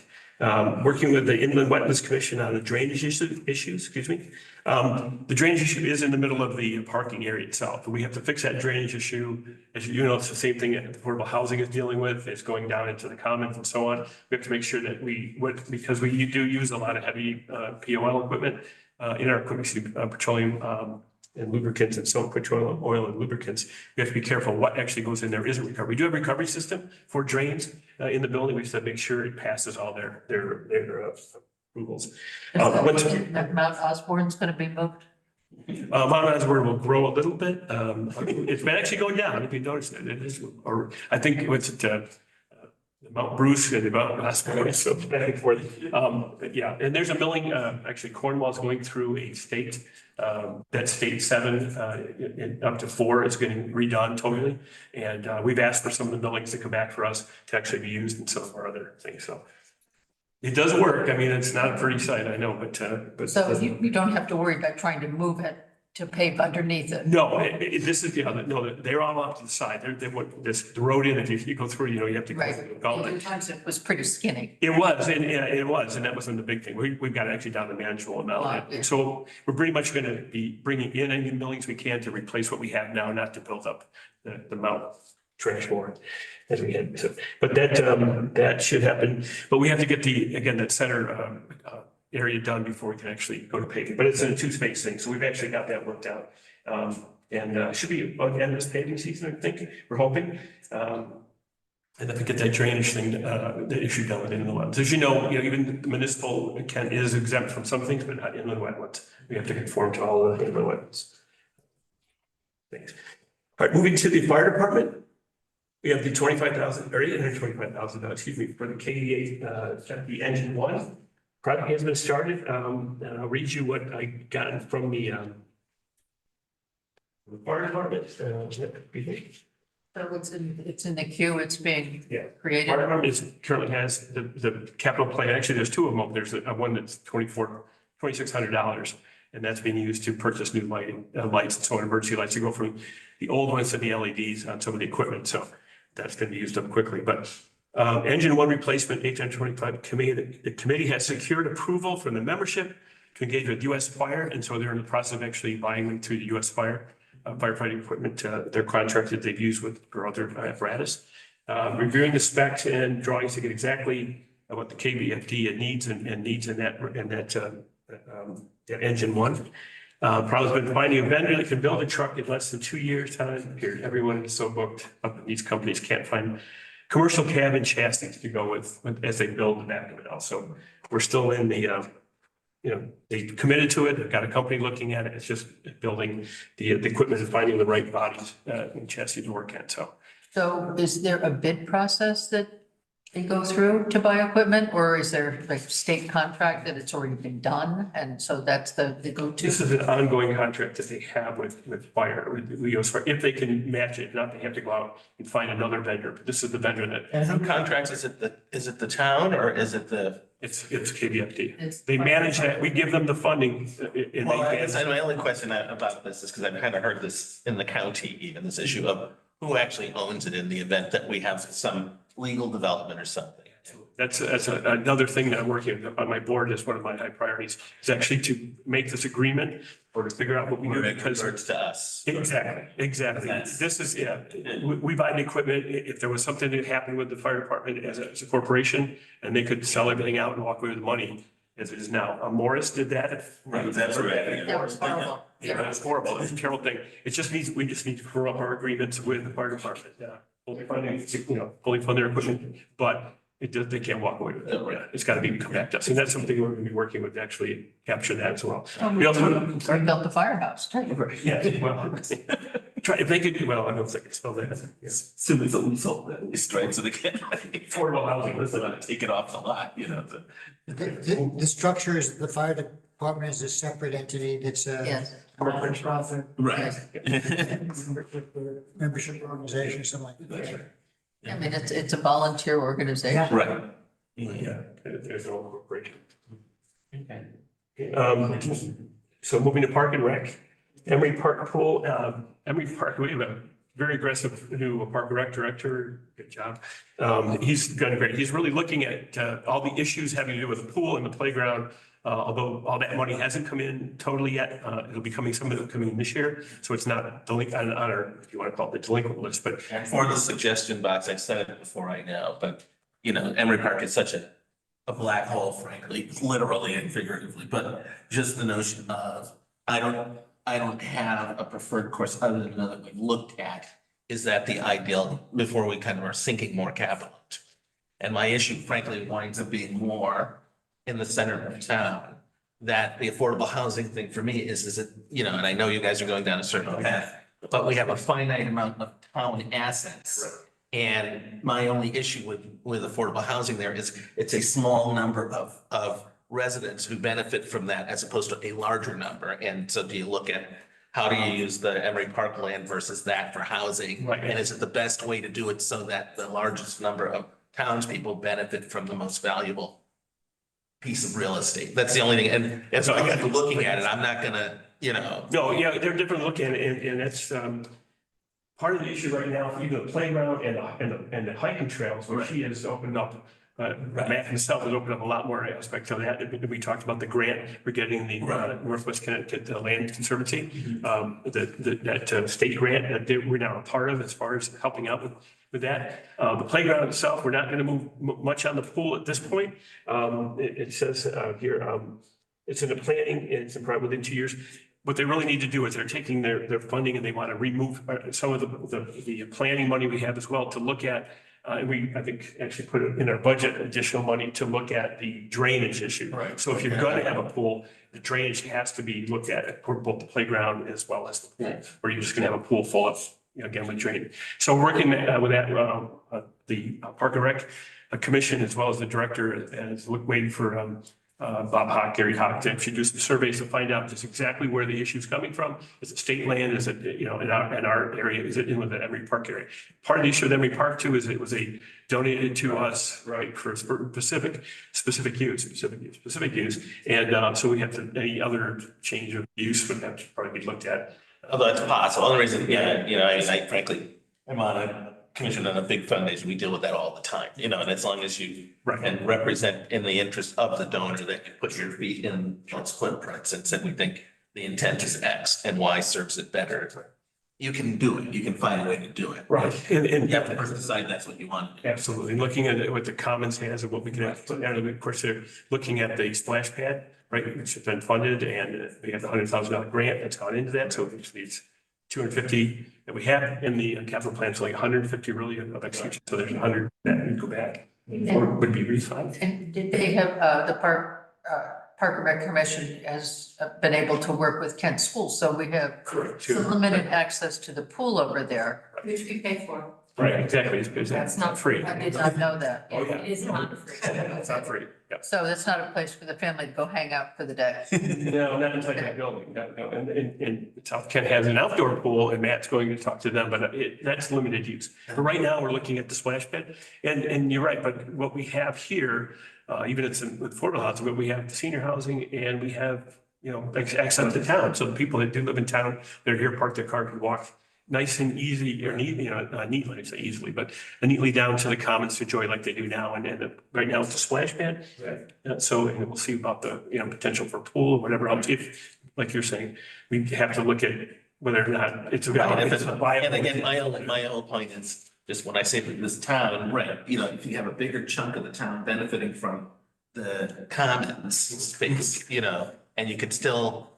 Working with the Inland Wetlands Commission on the drainage issues, excuse me. The drainage issue is in the middle of the parking area itself. We have to fix that drainage issue. As you know, it's the same thing that affordable housing is dealing with. It's going down into the commons and so on. We have to make sure that because we do use a lot of heavy POL equipment in our petroleum and lubricants and so petroleum, oil and lubricants. We have to be careful what actually goes in there isn't recovery. We do have a recovery system for drains in the building. We just have to make sure it passes all their approvals. Mount Osborne's gonna be moved? Mount Osborne will grow a little bit. It's been actually going down, if you notice it. It is, or I think what's it, Mount Bruce and Mount Osborne, so back and forth. But yeah, and there's a milling, actually Cornwall's going through a state, that state 7, up to 4 is getting redone totally. And we've asked for some of the millings to come back for us to actually be used in some of our other things, so. It does work. I mean, it's not a pretty sight, I know, but. So you don't have to worry about trying to move it to pave underneath it. No, this is the other, no, they're all off to the side. They want this, the road in, if you go through, you have to. Right. Go At times it was pretty skinny. It was, and yeah, it was, and that wasn't the big thing. We've got actually down the manageable amount. Wow, yeah. So we're pretty much gonna be bringing in any millings we can to replace what we have now, not to build up the amount of trash more as we had. So, but that should happen. But we have to get that center area done before we can actually go to paving. But it's in a 2-space thing, so we've actually got that worked out. And should be by the end of this paving season, I think, we're hoping. And then we get that drainage thing, the issue done with inland wetlands. As you know, even the municipal is exempt from some things, but not inland wetlands. We have to conform to all the inland wetlands. Thanks. All right, moving to the fire department. We have the $25,000 or $825,000, excuse me, for the KDA, the engine 1. Project has been started, and I'll read you what I got from the fire department. So it's in the queue, it's being Yeah. created. Fire department currently has the capital plan. Actually, there's 2 of them. There's one that's $2,600, and that's being used to purchase new lighting, lights and so on, emergency lights to go from the old ones to the LEDs on some of the equipment. So that's going to be used up quickly, but engine 1 replacement, H.N. committee. The committee has secured approval from the membership to engage with U.S. Fire, and so they're in the process of actually buying them through the U.S. Fire firefighting equipment. They're contracted. They've used for other apparatus. Reviewing the specs and drawings to get exactly what the KBFD needs and needs in that engine 1. Probably been finding a vendor that can build a truck in less than 2 years time period. Everyone is so booked up. These companies can't find commercial cab and chassis to go with as they build and after it also. We're still in the, they committed to it. They've got a company looking at it. It's just building the equipment and finding the right bodies and chassis to work at. So is there a bid process that they go through to buy equipment, or is there like state contract that it's already been done? And so that's the go-to? This is an ongoing contract that they have with fire, with US Fire. If they can match it, not they have to go out and find another vendor, but this is the vendor that. And who contracts? Is it the town or is it the? It's KBFD. It's- They manage that. We give them the funding. And Well, I they guess my only question about this is because I've kind of heard this in the county, even this issue of who actually owns it in the event that we have some legal development or something. That's another thing that I'm working on my board is one of my high priorities is actually to make this agreement or to figure out what we do Or it because. converts to us. Exactly. That's- This is, we buy the equipment. If there was something that happened with the fire department as a corporation and they could sell everything out and walk away with the money as it is now. Morris did that. Right, that's right. That was horrible. Yeah, it's horrible. It's a terrible thing. It just means, we just need to firm up our agreements with the fire department. Fully funding, fully fund their equipment, but they can't walk away with it. Yeah, it's got to be come back to us. And that's something we're going to be working with to actually capture that as well. We also, We built the firehouse too. yeah, well, try, if they could, well, I don't know if I can spell that. Yes. Assume it's a leasehold at least, right? So they can't Affordable housing. listen, take it off the lot, you know, The structure is, the fire department is a separate entity that's a Yes. nonprofit right. membership organization, something like that. I mean, it's a volunteer organization. Right. Yeah, there's no corporation. Okay. So moving to Park and Rec, Emery Park Pool, Emery Park, we have a very aggressive new Park and Rec director. Good job. He's done great. He's really looking at all the issues having to do with the pool and the playground. Although all that money hasn't come in totally yet, it'll be coming, some of it coming in this year. So it's not delinquent on our, if you want to call it the delinquent list, but And for the suggestion box, I said it before I know, but you know, Emery Park is such a black hole, frankly, literally and figuratively, but just the notion of, I don't have a preferred course other than that we've looked at. Is that the ideal before we kind of are sinking more capital? And my issue frankly winds up being more in the center of town. That the affordable housing thing for me is it, you know, and I know you guys are going down a certain path, but we have a finite amount of town assets. And my only issue with affordable housing there is it's a small number of residents who benefit from that as opposed to a larger number. And so do you look at how do you use the Emery Park land versus that for housing? Right. And is it the best way to do it so that the largest number of townspeople benefit from the most valuable piece of real estate? That's the only thing. And so I got to looking at it, I'm not gonna, you know. no, yeah, they're different looking at it, and that's, part of the issue right now, even the playground and the hiking trails, where she has opened up, Matt himself has opened up a lot more aspect of that. We talked about the grant we're getting, the Northwest Connecticut Land Conservancy, that state grant that we're now a part of as far as helping out with that. The playground itself, we're not gonna move much on the pool at this point. It says here, it's in the planning, it's probably within 2 years. What they really need to do is they're taking their funding and they want to remove some of the planning money we have as well to look at. And I think, actually put it in our budget, additional money to look at the drainage issue. Right. So if you're going to have a pool, the drainage has to be looked at for both the playground as well as the pool. Or you're just going to have a pool full of, you know, again, with drainage. So we're working with that, the Park and Rec Commission, as well as the director, is waiting for Bob Hawk, Gary Hawk, to actually do some surveys to find out just exactly where the issue is coming from. Is it state land? Is it, you know, in our area? Is it in the Emery Park area? Part of the issue with Emery Park too is it was donated to us, right, for specific use. And so we have to, any other change of use would have to probably be looked at. Although it's possible. Only reason, yeah, you know, I frankly, I'm on a commission on a big foundation. We deal with that all the time, you know, and as long as you Right. can represent in the interest of the donor that you put your feet in those footprints and said, we think the intent is X and Y serves it better. You can do it. You can find a way to do it. Right. And You have to decide that's what you want to do. absolutely. Looking at what the Commons has and what we can have, and of course, they're looking at the splash pad, right, which has been funded, and we have the $100,000 grant that's gone into that. So which leaves 250 that we have in the capital plan, so like 150 really of execution. So there's 100 that would go back or would be refunded. And did they have, the Park and Rec Commission has been able to work with Kent Schools, so we have Correct. some limited access to the pool over there. Which we pay for. Right, exactly. It's That's not free. I did not know that. Oh, yeah. It is not free. It's not free. Yeah. So that's not a place for the family to go hang out for the day. No, not inside that building. No. And South Kent has an outdoor pool and Matt's going to talk to them, but that's limited use. But right now, we're looking at the splash pad and you're right, but what we have here, even it's with affordable housing, but we have the senior housing and we have, you know, access to town. So the people that do live in town, they're here, park their car, can walk nice and easy or neat, you know, neatly, I say easily, but neatly down to the commons to enjoy like they do now. And right now it's a splash pad. So and we'll see about the, you know, potential for pool or whatever else. If, like you're saying, we have to look at whether or not it's a And if viable. and again, my whole point is just when I say that this town, right, you know, if you have a bigger chunk of the town benefiting from the commons space, you know, and you could still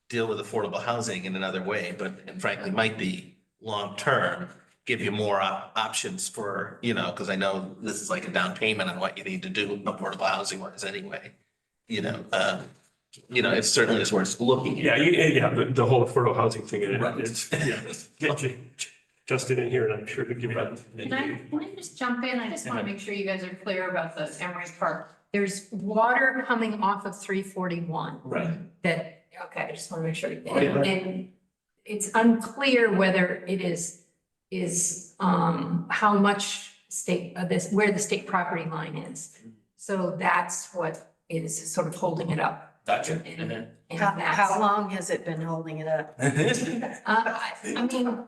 deal with affordable housing in another way, but and frankly might be long-term, give you more options for, you know, because I know this is like a down payment on what you need to do affordable housing wise anyway, you know, you know, it certainly is worth looking at. Yeah, the whole affordable housing thing, Right. it's, get Justin in here and I'm sure he'll give you that. Can I just jump in? I just want to make sure you guys are clear about the Emery Park. There's water coming off of 341. Right. That, okay, I just want to make sure. Yeah. And it's unclear whether it is how much state, where the state property line is. So that's what is sort of holding it up. Gotcha. And How that's, long has it been holding it up? I mean,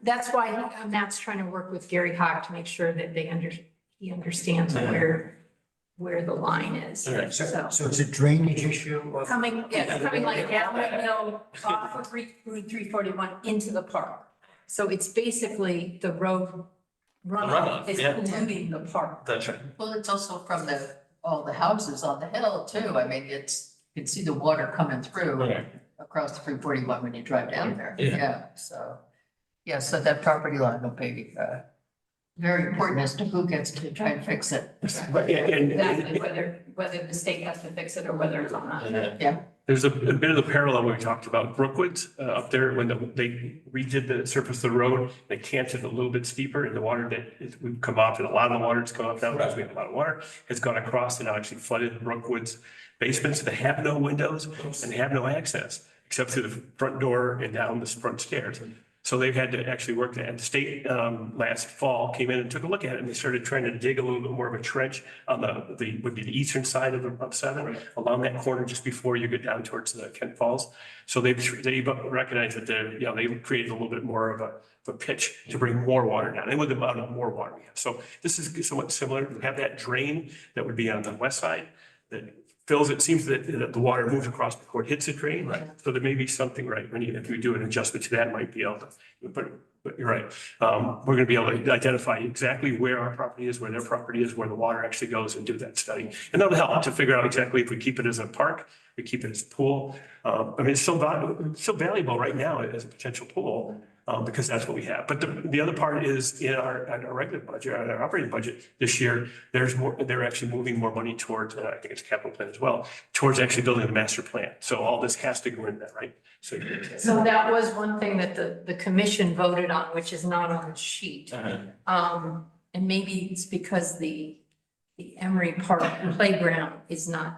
that's why Matt's trying to work with Gary Hawk to make sure that he understands where the line is. All right. So it's a drainage issue? Or- Coming like down the hill off of Route 341 into the park. So it's basically the road runoff Runoff, is yeah. polluting the park. That's right. Well, it's also from all the houses on the hill too. I mean, you can see the water coming through Right. across 341 when you drive down there. Yeah. So that property line will be, very important as to who gets to try and fix it. Exactly, whether the state has to fix it or whether it's not. Yeah. There's a bit of the parallel when we talked about Brookwoods up there when they redid the surface of the road, they canted a little bit steeper and the water that would come off, and a lot of the water that's come off now because we have a lot of water, has gone across and now actually flooded Brookwoods basements that have no windows and they have no access except through the front door and down the front stairs. So they've had to actually work that. And the state last fall came in and took a look at it and they started trying to dig a little bit more of a trench on would be the eastern side of 7, along that corner just before you get down towards the Kent Falls. So they recognize that they created a little bit more of a pitch to bring more water down. And with the amount of more water we have. So this is somewhat similar. We have that drain that would be on the west side that fills, it seems that the water moves across before it hits the drain. Right. So there may be something, right, if we do an adjustment to that, might be able to, but you're right. We're gonna be able to identify exactly where our property is, where their property is, where the water actually goes and do that study. And that'll help to figure out exactly if we keep it as a park, we keep it as a pool. I mean, it's still valuable right now as a potential pool. Because that's what we have. But the other part is in our regular budget, our operating budget this year, they're actually moving more money towards, I think it's capital plan as well, towards actually building the master plan. So all this has to go in that, right? So that was one thing that the commission voted on, which is not on the sheet. And maybe it's because the Emery Park playground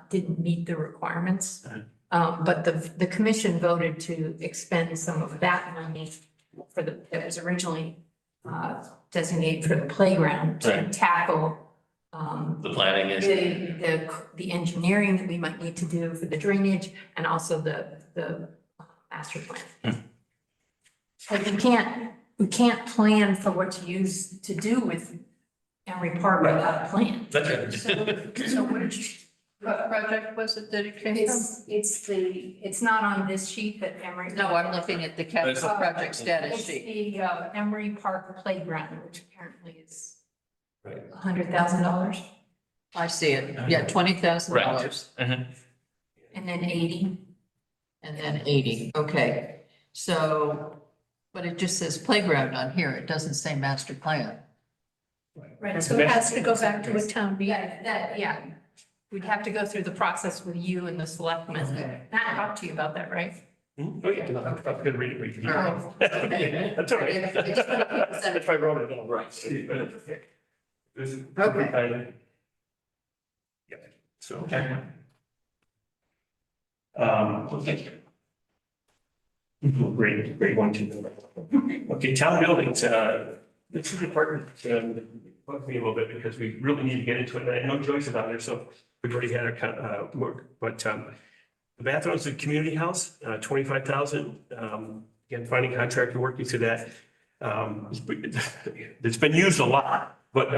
didn't meet the requirements. But the commission voted to expend some of that money that was originally designated for the playground to Right. tackle The planning issue. the engineering that we might need to do for the drainage and also the master plan. Like we can't plan for what to do with Emery Park without a plan. That's right. So what project was it that it came from? It's not on this sheet that Emery. No, I'm looking at the capital project status It's sheet. the Emery Park Playground, which apparently is Right. $100,000 I see it. Yeah, $20,000 and then 80. and then 80. Okay. So, but it just says playground on here. It doesn't say master plan. Right, so it has to go back to a town meeting. Yeah. We'd have to go through the process with you and the selectmen. Matt talked to you about that, right? Oh, yeah, no, I'm gonna read it. Oh. That's all right. That's why I wrote it all right. Okay. Yeah, so. Okay. Okay. Great one, too. Okay, town buildings, this is the part that bugs me a little bit because we really need to get into it. And I know Joyce is on there, so we've already had our kind of work, but the bathrooms at community house, 25,000. Again, finding contractor, working through that. It's been used a lot, but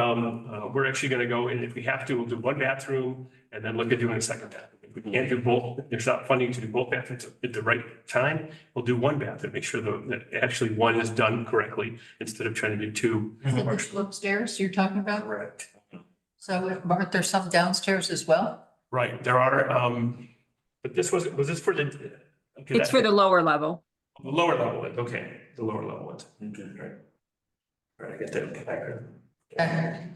we're actually gonna go in, if we have to, we'll do one bathroom and then look at doing a second bathroom. If we can't do both, there's not funding to do both bathrooms at the right time, we'll do one bathroom, make sure that actually one is done correctly instead of trying to do two. The two upstairs you're talking about? Correct. So aren't there some downstairs as well? Right, there are, but was this for the? okay, It's for the lower level. The lower level ones, okay, the lower level ones. Okay, right. All right, I get that. Okay.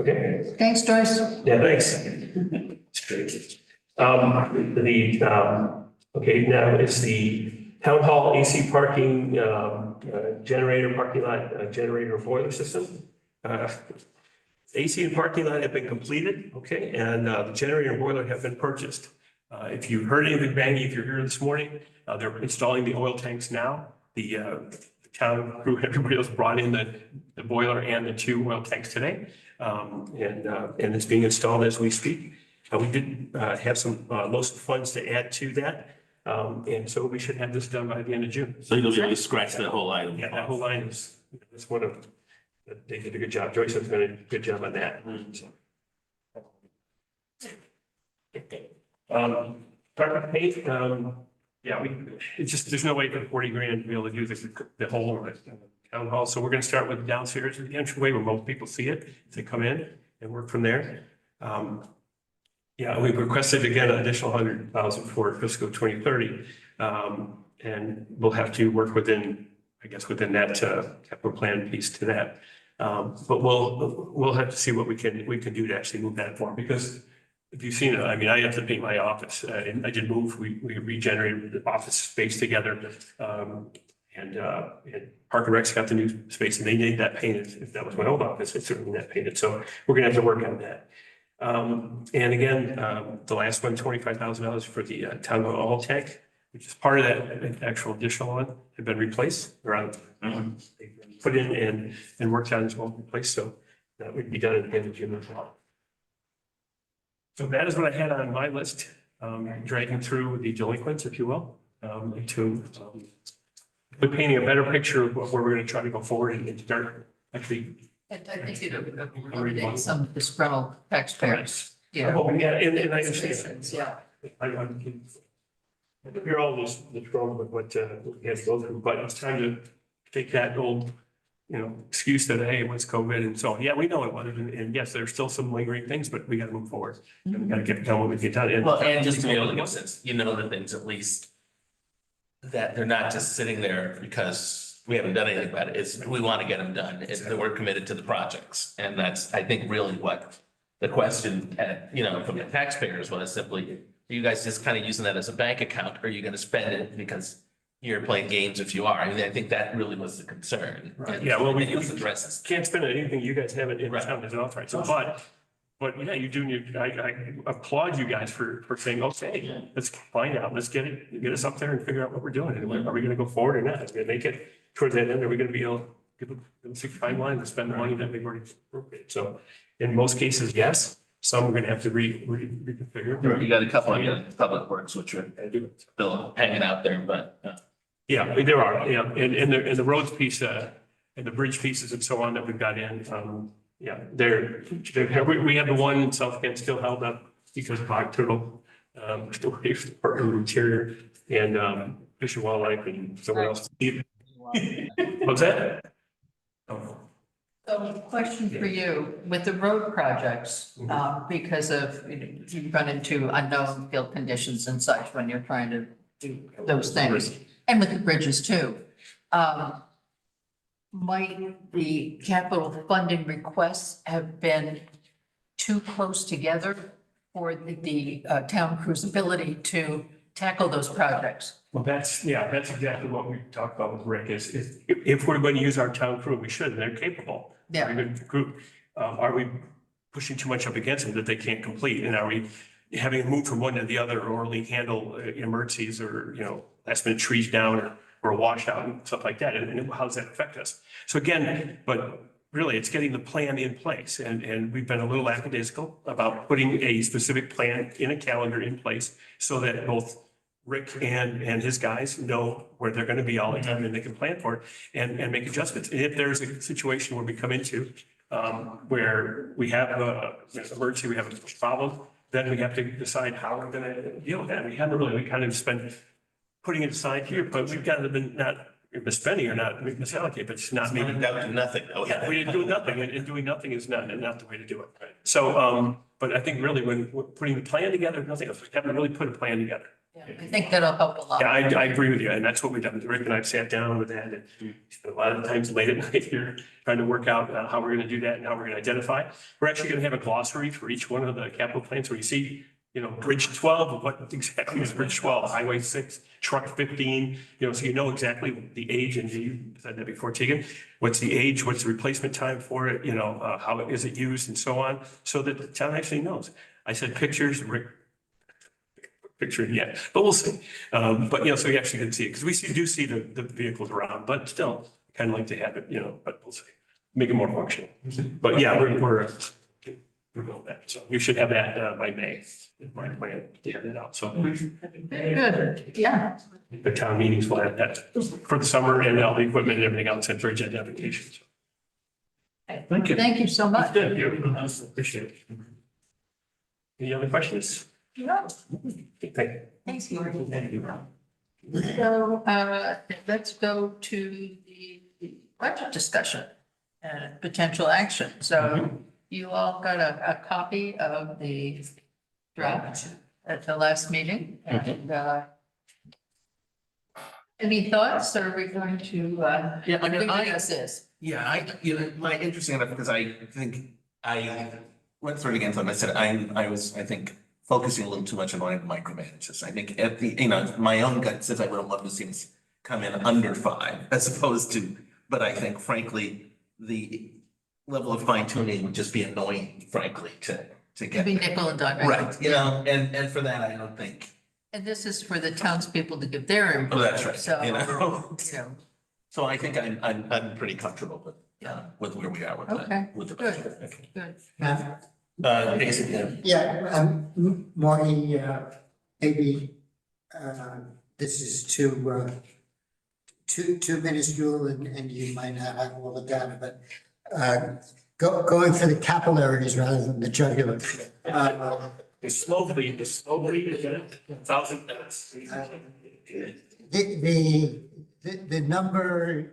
Okay, Thanks, Joyce. yeah, thanks. It's great. Okay, now it's the town hall AC parking, generator, parking lot, generator boiler system. AC and parking lot have been completed, okay, and the generator and boiler have been purchased. If you heard anything banging, if you're here this morning, they're installing the oil tanks now. The town crew, everybody else brought in the boiler and the 2 oil tanks today. And it's being installed as we speak. We did have some most funds to add to that. And so we should have this done by the end of June. So you'll be able to scratch that whole item. Yeah, that whole line is one of, they did a good job. Joyce has done a good job on that. Carpet paint, yeah, it's just, there's no way for 40 grand to be able to do the whole town hall. So we're gonna start with downstairs at the entryway where most people see it. They come in and work from there. Yeah, we've requested again an additional 100,000 for fiscal 2030. And we'll have to work within, I guess, within that capital plan piece to that. But we'll have to see what we can do to actually move that forward, because if you've seen it, I mean, I have to paint my office. And I did move, we regenerated the office space together. And Park and Rec's got the new space and they need that painted. If that was my old office, it's certainly not painted. So we're gonna have to work on that. And again, the last one, $25,000 for the town hall tank, which is part of that actual additional one, had been replaced around, put in and worked on as well, replaced. So that would be done at the end of June as well. So that is what I had on my list, dragging through the delinquents, if you will, to painting a better picture of where we're going to try to go forward and start actually. And I think it would accommodate some disgruntled taxpayers. Yeah, and I understand. Yeah. We're all just wrong with what we had to go through, but it's time to take that old, excuse that, hey, it was COVID and so on. Yeah, we know it was, and yes, there's still some lingering things, but we got to move forward. And we got to get done what we get done. Well, and just to be able to get sense, the things at least that they're not just sitting there because we haven't done anything about it. It's, we want to get them done. It's that we're committed to the projects. And that's, I think, really what the question, from the taxpayers was simply, are you guys just kind of using that as a bank account? Or are you going to spend it because you're playing games if you are? I mean, I think that really was the concern. Right. Yeah, well, we addresses. can't spend anything you guys haven't in Right. town as authorized. So, but yeah, you do need, I applaud you guys for saying, okay, let's find out, let's get us up there and figure out what we're doing. And are we going to go forward or not? Are we going to make it towards that end? Are we going to be able to give them a timeline to spend the money that we've already appropriated? So in most cases, yes. Some we're going to have to reconfigure. You got a couple of public works, which are still hanging out there, but. Yeah, there are, yeah, and the roads piece, and the bridge pieces and so on that we've got in, yeah, we have the one in South Kent still held up because Bog Turtle, still partner with Interior and, Fish and Wildlife and someone else. What's that? Oh. So question for you, with the road projects, because of, you run into unknown field conditions and such when you're trying to do those things, and with the bridges too. Might the capital funding requests have been too close together for the town crew's ability to tackle those projects? Well, that's exactly what we talked about with Rick is if we're going to use our town crew, we should, they're capable. Yeah. Very good group. Are we pushing too much up against them that they can't complete? And are we having to move from one to the other or only handle emergencies or, last minute trees down or a washout and stuff like that? And how does that affect us? So again, but really it's getting the plan in place and we've been a little lackadaisical about putting a specific plan in a calendar in place so that both Rick and his guys know where they're going to be all the time and they can plan for it and make adjustments. And if there's a situation where we come into where we have an emergency, we have a problem, then we have to decide how we're going to deal with that. We haven't really, we kind of been putting it aside here, but we've got to be not misspending or not misallocate, but it's not maybe. That would do nothing. Yeah, we didn't do nothing and doing nothing is not the way to do it. Right? So, but I think really when we're putting the plan together, nothing else, we haven't really put a plan together. Yeah, I think that'll help a lot. Yeah, I agree with you. And that's what we've done. Rick and I sat down with that and spent a lot of times late at night here trying to work out how we're going to do that and how we're going to identify. We're actually going to have a glossary for each one of the capital plans where you see Bridge 12, what exactly is Bridge 12, Highway 6, Truck 15, so you know exactly the age, and you said that before, Tegan. What's the age, what's the replacement time for it, how is it used and so on, so that the town actually knows. I said pictures, picture it yet, but we'll see. So you actually can see it, because do see the vehicles around, but still, kind of like to have it, but we'll see. Make it more functional. But yeah, we're building that, so we should have that by May. My plan to have that out, so Good, yeah. the town meetings will have that for the summer and all the equipment and everything else and bridge identification. Thank you. Thank you so much. Thank you. Appreciate it. Any other questions? No. Thank you. Thanks, Marty. Thank you. So, let's go to the budget discussion and potential action. So you all got a copy of the draft at the last meeting, and, any thoughts, or are we going to, Yeah, I mean, leave it as is? Yeah, my interesting enough, because I think I went through it again, and I said, I was, I think, focusing a little too much on wanting to micromanage this. I think at the, my own gut says I would have loved to see us come in under 5 as opposed to, but I think frankly, the level of fine tuning would just be annoying, frankly, to get. Be nickel and dime. Right, and for that, I don't think, And this is for the townspeople to give their input. oh, that's right, So, So I think I'm pretty comfortable with where we are with Okay, with the good. budget. Good. Basically, Yeah, Marty, maybe, this is too minuscule and you might not have all the data, but, going for the capillaries rather than the jugular. Slowly, 1,000 minutes. The number,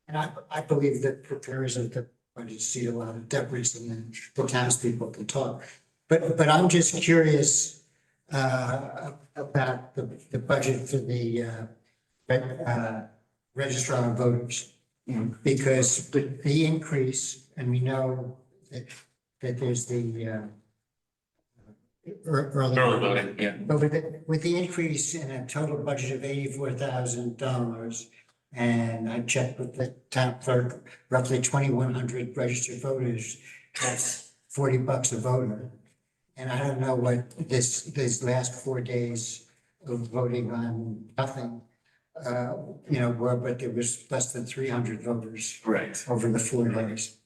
and I believe that preparers of the budget see a lot of deference and then the townspeople can talk. But I'm just curious about the budget for the registrar of voters. Because the increase, and we know that there's the early voting, yeah. but with the increase in a total budget of $84,000, and I checked with the town clerk, roughly 2,100 registered voters, that's $40 a voter. And I don't know what these last 4 days of voting on nothing, were, but there was less than 300 voters Right. over the 4 days.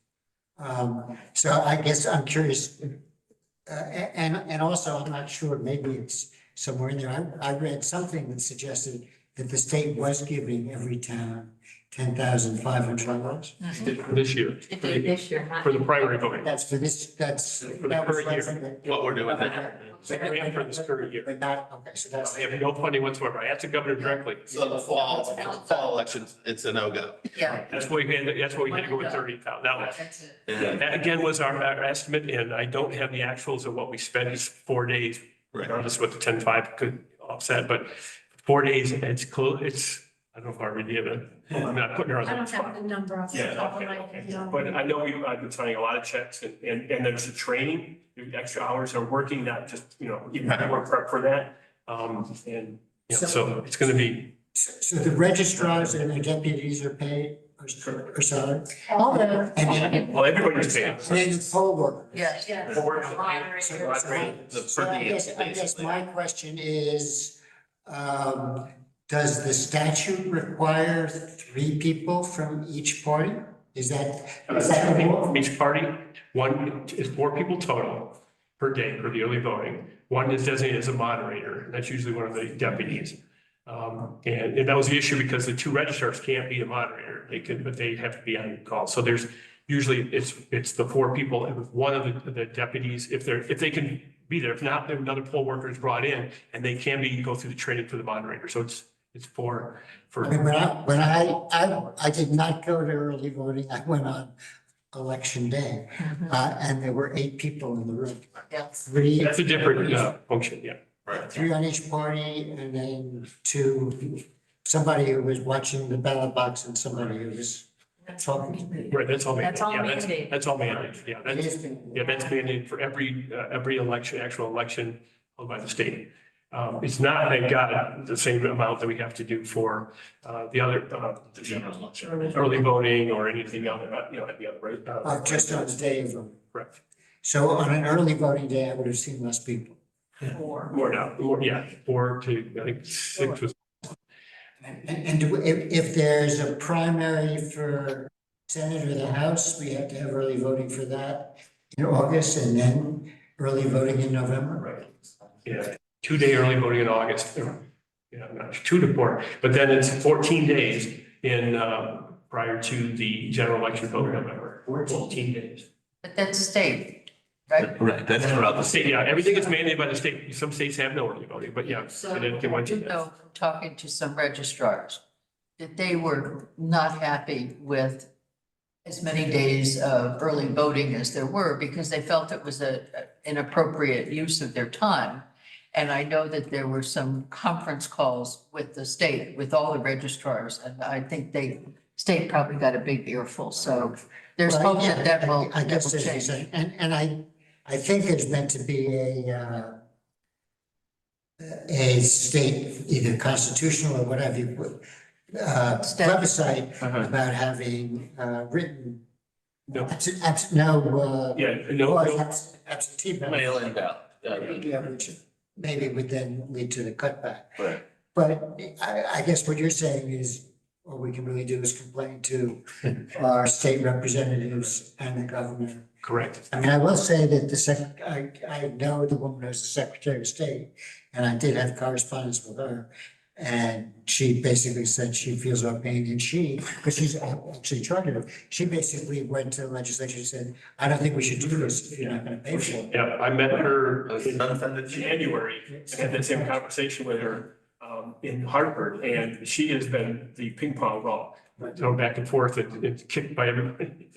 So I guess I'm curious, and also I'm not sure, maybe it's somewhere in there. I read something that suggested that the state was giving every town $10,500. This year. It did this year. For the primary voting. That's for this, that's. For the that was current year. something that- What we're doing now. They ran for this current year. But not, okay, so that's. They have no funding whatsoever. I asked the governor directly. So the fall elections, it's a no-go. Yeah. That's why we had to go with 30,000. Now, That's it. that again was our estimate, and I don't have the actuals of what we spent these 4 days, Right. regardless of what the 10.5 could offset, but 4 days, it's close, I don't know if I already did it. I'm not putting her on I the don't spot. have the number off the Yeah, top of okay, my okay. head. But I know I've been signing a lot of checks and there's the training, the extra hours are working, not just, even more prep for that. So it's gonna be, So the registrars and the deputies are paid or salary? All the. And then, well, everybody's paying. and then the poll workers. Yes. Yes. For the moderators. So I guess my question is, does the statute require 3 people from each party? Is that the rule? From each party, one is 4 people total per day for the early voting. One is designated as a moderator, and that's usually one of the deputies. And that was the issue because the 2 registrars can't be a moderator. They could, but they have to be on call. So there's usually it's the 4 people and one of the deputies, if they can be there. If not, then another poll worker is brought in and they can go through the training for the moderator. So it's for. I mean, when I did not go to early voting, I went on election day. And there were 8 people in the room. Yes. 3 That's a different function, yeah. Right. 3 on each party, and then 2, somebody who was watching the ballot box and somebody who was That's all. Right, that's all mandated. That's all Yeah, mandated. That's all mandated, yeah, It that's, is. yeah, that's mandated for every election, actual election held by the state. It's not, thank God, the same amount that we have to do for, the other, The general election. early voting or anything else, any other. Just on the day of them. Correct. So on an early voting day, I would have seen less people. More now, yeah, 4 to, I think 6 was. And if there's a primary for Senate or the House, we have to have early voting for that in August and then early voting in November. Right. Yeah, 2-day early voting in August, not 2 to 4, but then it's 14 days in, prior to the general election vote in November, 14 days. But that's state, right? Right, that's throughout the The state, yeah, everything is mandated by the state. Some states have no early voting, but yeah. So and it I went to do that. know, from talking to some registrars, that they were not happy with as many days of early voting as there were, because they felt it was a inappropriate use of their time. And I know that there were some conference calls with the state, with all the registrars, and I think state probably got a big earful, so there's Well, hope yeah, that will, I that guess will there's, change. and I think it's meant to be a state, either constitutional or whatever you put, plebiscite about having, written, No, no, yeah, no, absentee ballot. Mail-in ballot. Yeah, which maybe would then lead to the cutback. Right. But I guess what you're saying is, all we can really do is complain to our state representatives and the governor. correct. I mean, I will say that I know the woman who's the Secretary of State, and I did have correspondence with her. And she basically said she feels our pain, and because she's actually charged it, she basically went to the legislature and said, I don't think we should do this if you're not gonna pay for it. Yeah, I met her in Unfunded. January, and had that same conversation with her in Hartford, and she has been the ping pong ball, thrown back and forth and kicked by everybody.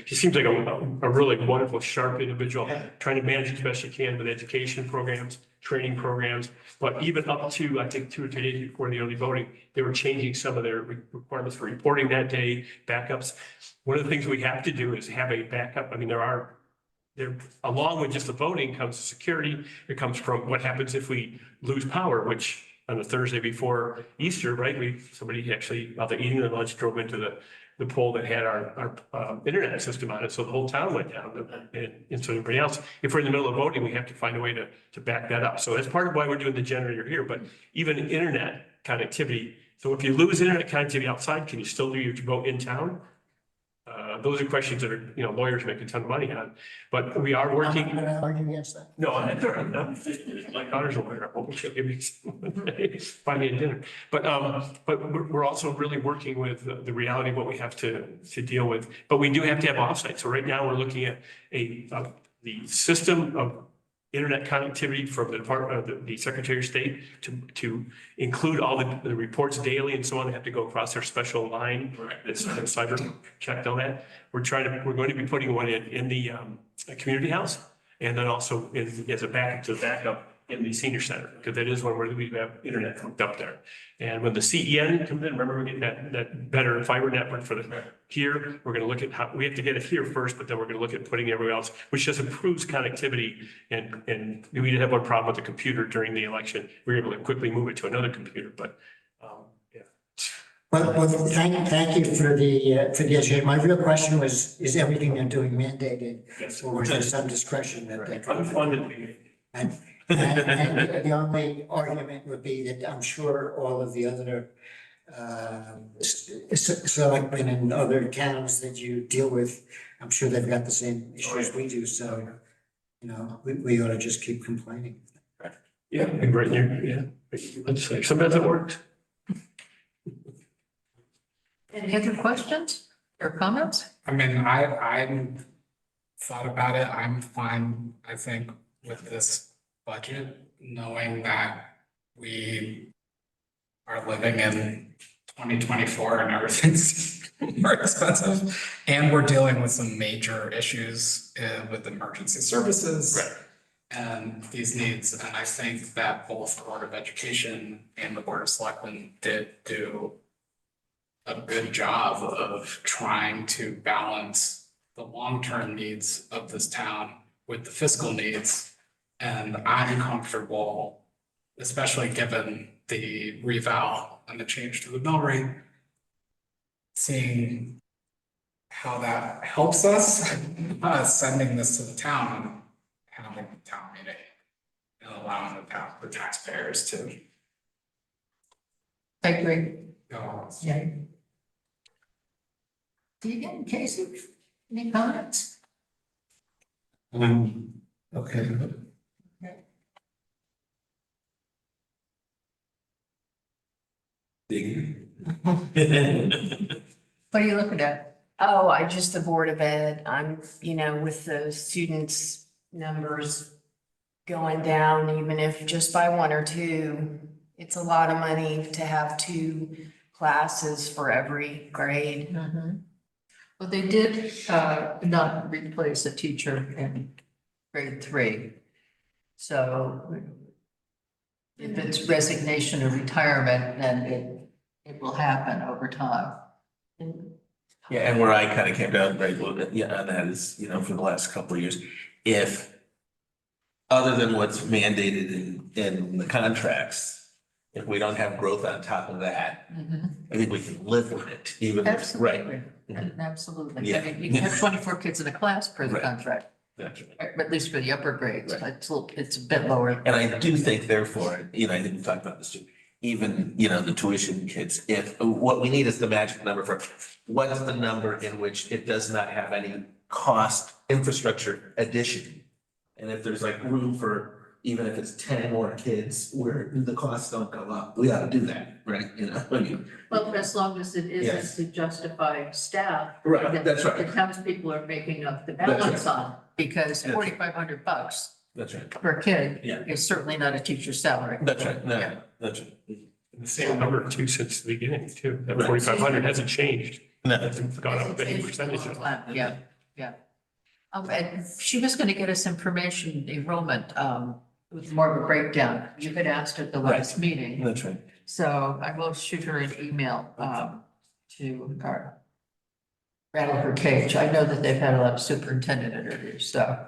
She seems like a really wonderful, sharp individual, trying to manage as best she can with education programs, training programs. But even up to, I think, 2 or 3 days before the early voting, they were changing some of their requirements for reporting that day, backups. One of the things we have to do is have a backup. I mean, there, along with just the voting comes security. It comes from what happens if we lose power, which on the Thursday before Easter, right? Somebody actually, while they're eating their lunch, drove into the pole that had our internet system on it. So the whole town went down, and so everybody else. If we're in the middle of voting, we have to find a way to back that up. So that's part of why we're doing the generator here, but even internet connectivity. So if you lose internet connectivity outside, can you still do your vote in town? Those are questions that are, lawyers make a ton of money on, but we are working. I'm gonna argue against that. No, I'm not. My daughter's a lawyer. I hope she'll give me, find me a dinner. But we're also really working with the reality of what we have to deal with. But we do have to have offsite. So right now we're looking at the system of internet connectivity from the Department of the Secretary of State to include all the reports daily and so on. They have to go across their special line that's cyber checked on that. We're going to be putting one in the community house, and then also as a backup to the backup in the senior center, because that is one where we have internet hooked up there. And when the CEN comes in, remember, we're getting that better fiber network for here. We're going to look at how we have to get it here first, but then we're going to look at putting it everywhere else, which just improves connectivity. And we did have one problem with the computer during the election. We were able to quickly move it to another computer, but yeah. Well, thank you for the education. My real question was, is everything they're doing mandated? Yes. Or is there some discretion that they? Unfunded. And the only argument would be that I'm sure all of the other selectmen in other towns that you deal with, I'm sure they've got the same issues we do, so, we ought to just keep complaining. Yeah, and right here, yeah. Sometimes it works. Any other questions or comments? I mean, I'm thought about it. I'm fine, I think, with this budget, knowing that we are living in 2024 and everything's more expensive. And we're dealing with some major issues with emergency services. Right. And these needs, and I think that both the Board of Education and the Board of Selectmen did do a good job of trying to balance the long-term needs of this town with the fiscal needs. And I'm comfortable, especially given the reval and the change to the mill rate, seeing how that helps us, sending this to the town and having the town meeting and allowing the taxpayers to I agree. go. Yeah. Do you get Casey, any comments? Okay. What are you looking at? Oh, I just the Board of Ed, I'm, with the students' numbers going down, even if just by one or two, it's a lot of money to have 2 classes for every grade. Well, they did not replace a teacher in grade 3. So if it's resignation or retirement, then it will happen over time. Yeah, and where I kind of came down, right, well, yeah, and that is, for the last couple of years, if other than what's mandated in the contracts, if we don't have growth on top of that, I think we can live with it, even if, right? Absolutely, absolutely. Yeah. I mean, you can have 24 kids in a class per the Right. contract, That's right. at least for the upper grades. Right. It's a bit lower. And I do think therefore, I think we talked about this too, even, the tuition kids, if, what we need is the magic number for, what's the number in which it does not have any cost infrastructure addition? And if there's like room for, even if it's 10 more kids where the costs don't go up, we ought to do that, right? Well, as long as it Yes. isn't to justify staff. Right, that that's right. The townspeople are making up the That's balance right. on, because That's right. $4,500 That's right. per kid Yeah. is certainly not a teacher's salary. That's right, Yeah. no, that's right. The same number too since the beginning too. That Right. 4,500 hasn't changed. No. It's gone up any percentage. Yeah, yeah. And she was gonna get us information, enrollment, with more of a breakdown. You had asked at the last meeting. That's right. So I will shoot her an email, to our rattle her cage. I know that they've had a lot of superintendent interviews, so.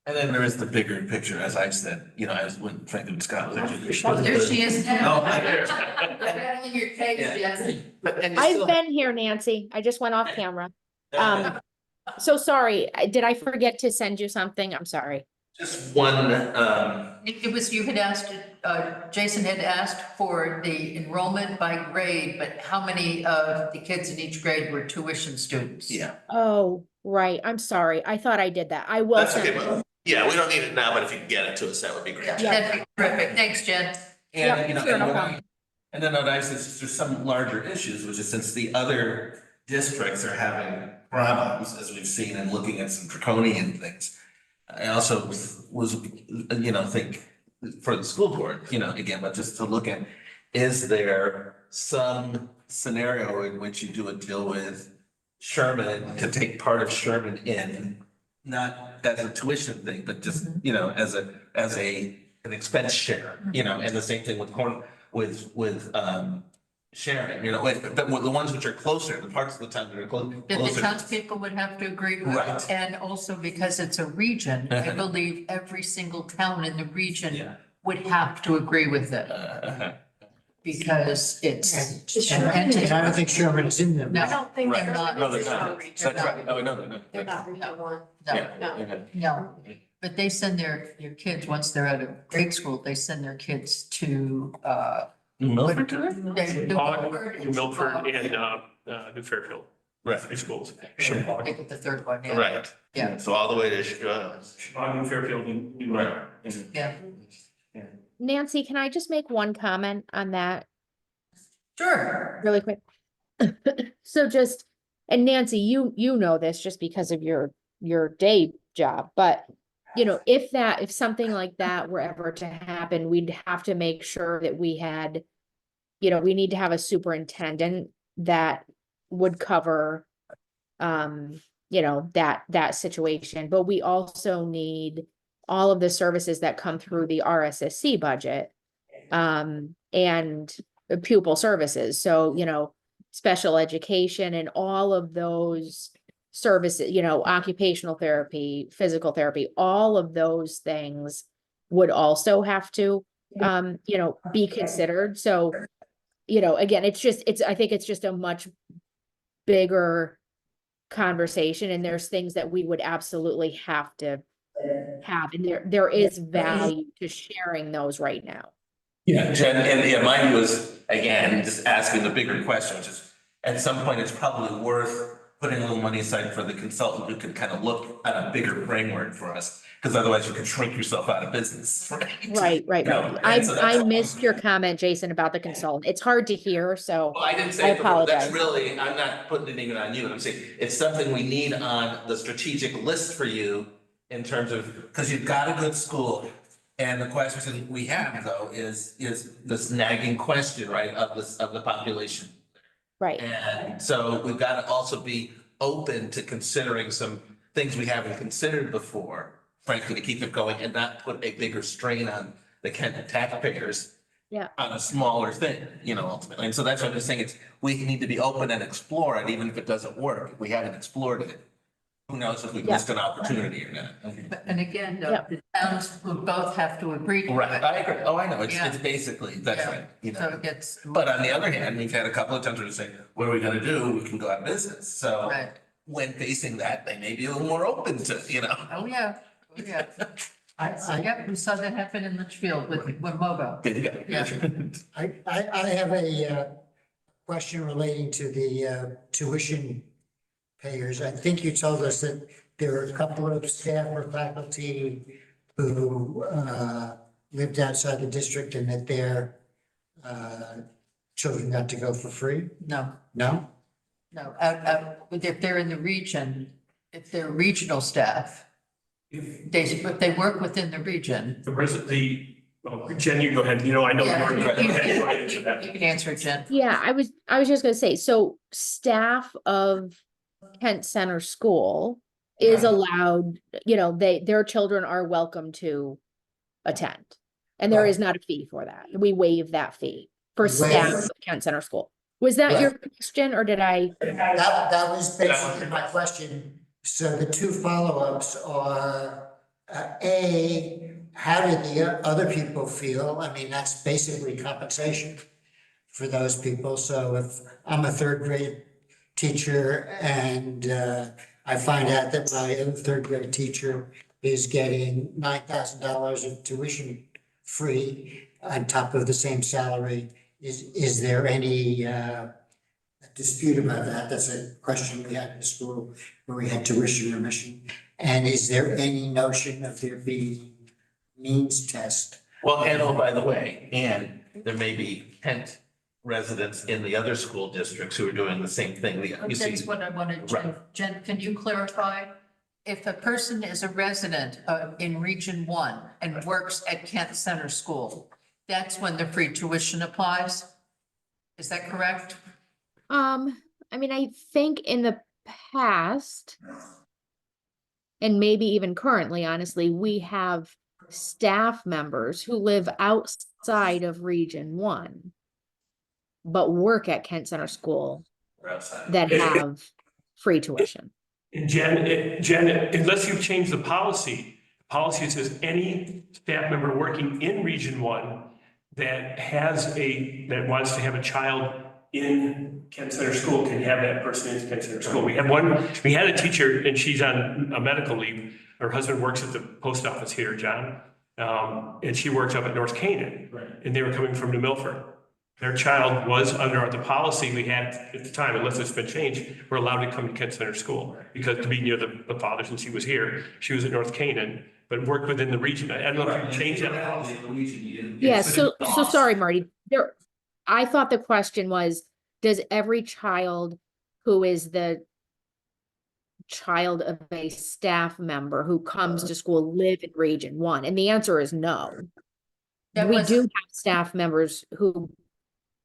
And then there is the bigger picture, as I said, as when Franklin Scott was there. Oh, there she is now. Oh, hi there. Rattling your cage, yes. But, and you I've still- been here, Nancy. I just went off camera. So sorry, did I forget to send you something? I'm sorry. Just one, It was, you had asked, Jason had asked for the enrollment by grade, but how many of the kids in each grade were tuition students? yeah, Oh, right. I'm sorry. I thought I did that. I will that's send okay, it. but, yeah, we don't need it now, but if you can get it to us, that would be great. Yeah, that'd be terrific. Thanks, Jen. Yeah, And, sure, no what problem. and then what I said is there's some larger issues, which is since the other districts are having problems, as we've seen and looking at some draconian things. I also was, think for the school board, again, but just to look at, is there some scenario in which you do a deal with Sherman to take part of Sherman in, not as a tuition thing, but just, as an expense share, and the same thing with sharing, but with the ones which are closer, the parts of the town that are That the closer. townspeople would have to agree with. Right. And also because it's a region, I believe every single town in the region Yeah. would have to agree with it because it's. an And entity. I don't think Sherman is in them. No, I don't think they're not. No, they're not. Region. That's right. Oh, no, they're not. They're not Region 1. No, Yeah. no, but they send their kids, once they're out of grade school, they send their kids to, Milford? Milford and New Fairfield. Right. High schools. I think the third one, yeah. Right. Yeah. So all the way to, New Fairfield and New. Right. Yeah, Nancy, can I just make one comment on that sure. really quick? So just, and Nancy, you know this just because of your day job, but if something like that were ever to happen, we'd have to make sure that we had, we need to have a superintendent that would cover, that situation, but we also need all of the services that come through the RSSC budget, and pupil services. So, special education and all of those services, you know, occupational therapy, physical therapy, all of those things would also have to, you know, be considered. So, you know, again, I think it's just a much bigger conversation, and there's things that we would absolutely have to have, and there is value to sharing those right now. Yeah, Jen, and yeah, mine was, again, just asking the bigger question, which is, at some point, it's probably worth putting a little money aside for the consultant who can kind of look at a bigger framework for us, because otherwise you can shrink yourself out of business, right? Right. You know, and so I that's- missed your comment, Jason, about the consultant. It's hard to hear, so Well, I didn't I say it before, that's apologize. really, I'm not putting it even on you, I'm saying, it's something we need on the strategic list for you in terms of, because you've got a good school. And the question we have though is this nagging question, right, of the population. Right. And so we've got to also be open to considering some things we haven't considered before, frankly, to keep it going and not put a bigger strain on the Kent taxpayers. Yeah. On a smaller thing, you know, ultimately. And so that's what I'm just saying, we need to be open and explore it, even if it doesn't work. If we haven't explored it, who knows if we've missed an opportunity or not. And again, Yeah. the towns would both have to agree to it. Right, I agree. Oh, I know. It's Yeah. basically, that's Yeah. right. You So know, it gets. but on the other hand, we've had a couple of times where we say, what are we gonna do? We can go out of business. So Right. when facing that, they may be a little more open to, you know. Oh, yeah, oh, yeah. Yep, we saw that happen in Litchfield with MOBO. There you go. Yeah. I have a question relating to the tuition payers. I think you told us that there are a couple of staff or faculty who lived outside the district and that their children got to go for free? No, No? no, if they're in the region, if they're regional staff, if they work within the region. Jen, you go ahead, you know, I know. Yeah, you're- you Go ahead, answer that. can answer it, Jen. Yeah, I was just gonna say, so staff of Kent Center School is allowed, you know, their children are welcome to attend. And there is not a fee for that. We waive that fee for staff of Kent Center School. Was that your question, or did I? That was basically my question. So the two follow-ups are, A, how did the other people feel? I mean, that's basically compensation for those people. So if I'm a third grade teacher and I find out that my other third grade teacher is getting $9,000 of tuition free on top of the same salary, is there any dispute about that? That's a question we had in the school where we had tuition remission. And is there any notion of there being means test? Well, and oh, by the way, and there may be Kent residents in the other school districts who are doing the same thing. You see, That's what I wanted, Right. Jen, can you clarify? If a person is a resident in Region 1 and works at Kent Center School, that's when the free tuition applies? Is that correct? I mean, I think in the past, and maybe even currently, honestly, we have staff members who live outside of Region 1, but work at Kent Center School that have free tuition. And Jen, unless you change the policy says any staff member working in Region 1 that wants to have a child in Kent Center School can have that person in Kent Center School. We had a teacher and she's on a medical leave. Her husband works at the post office here, John. And she works up at North Canaan. Right. And they were coming from New Milford. Their child was under the policy we had at the time, unless it's been changed, we're allowed to come to Kent Center School because to be near the father since he was here. She was at North Canaan, but worked within the region. I don't know if you changed that policy. Yeah, so sorry, Marty. I thought the question was, does every child who is the child of a staff member who comes to school live in Region 1? And the answer is no. We do have staff members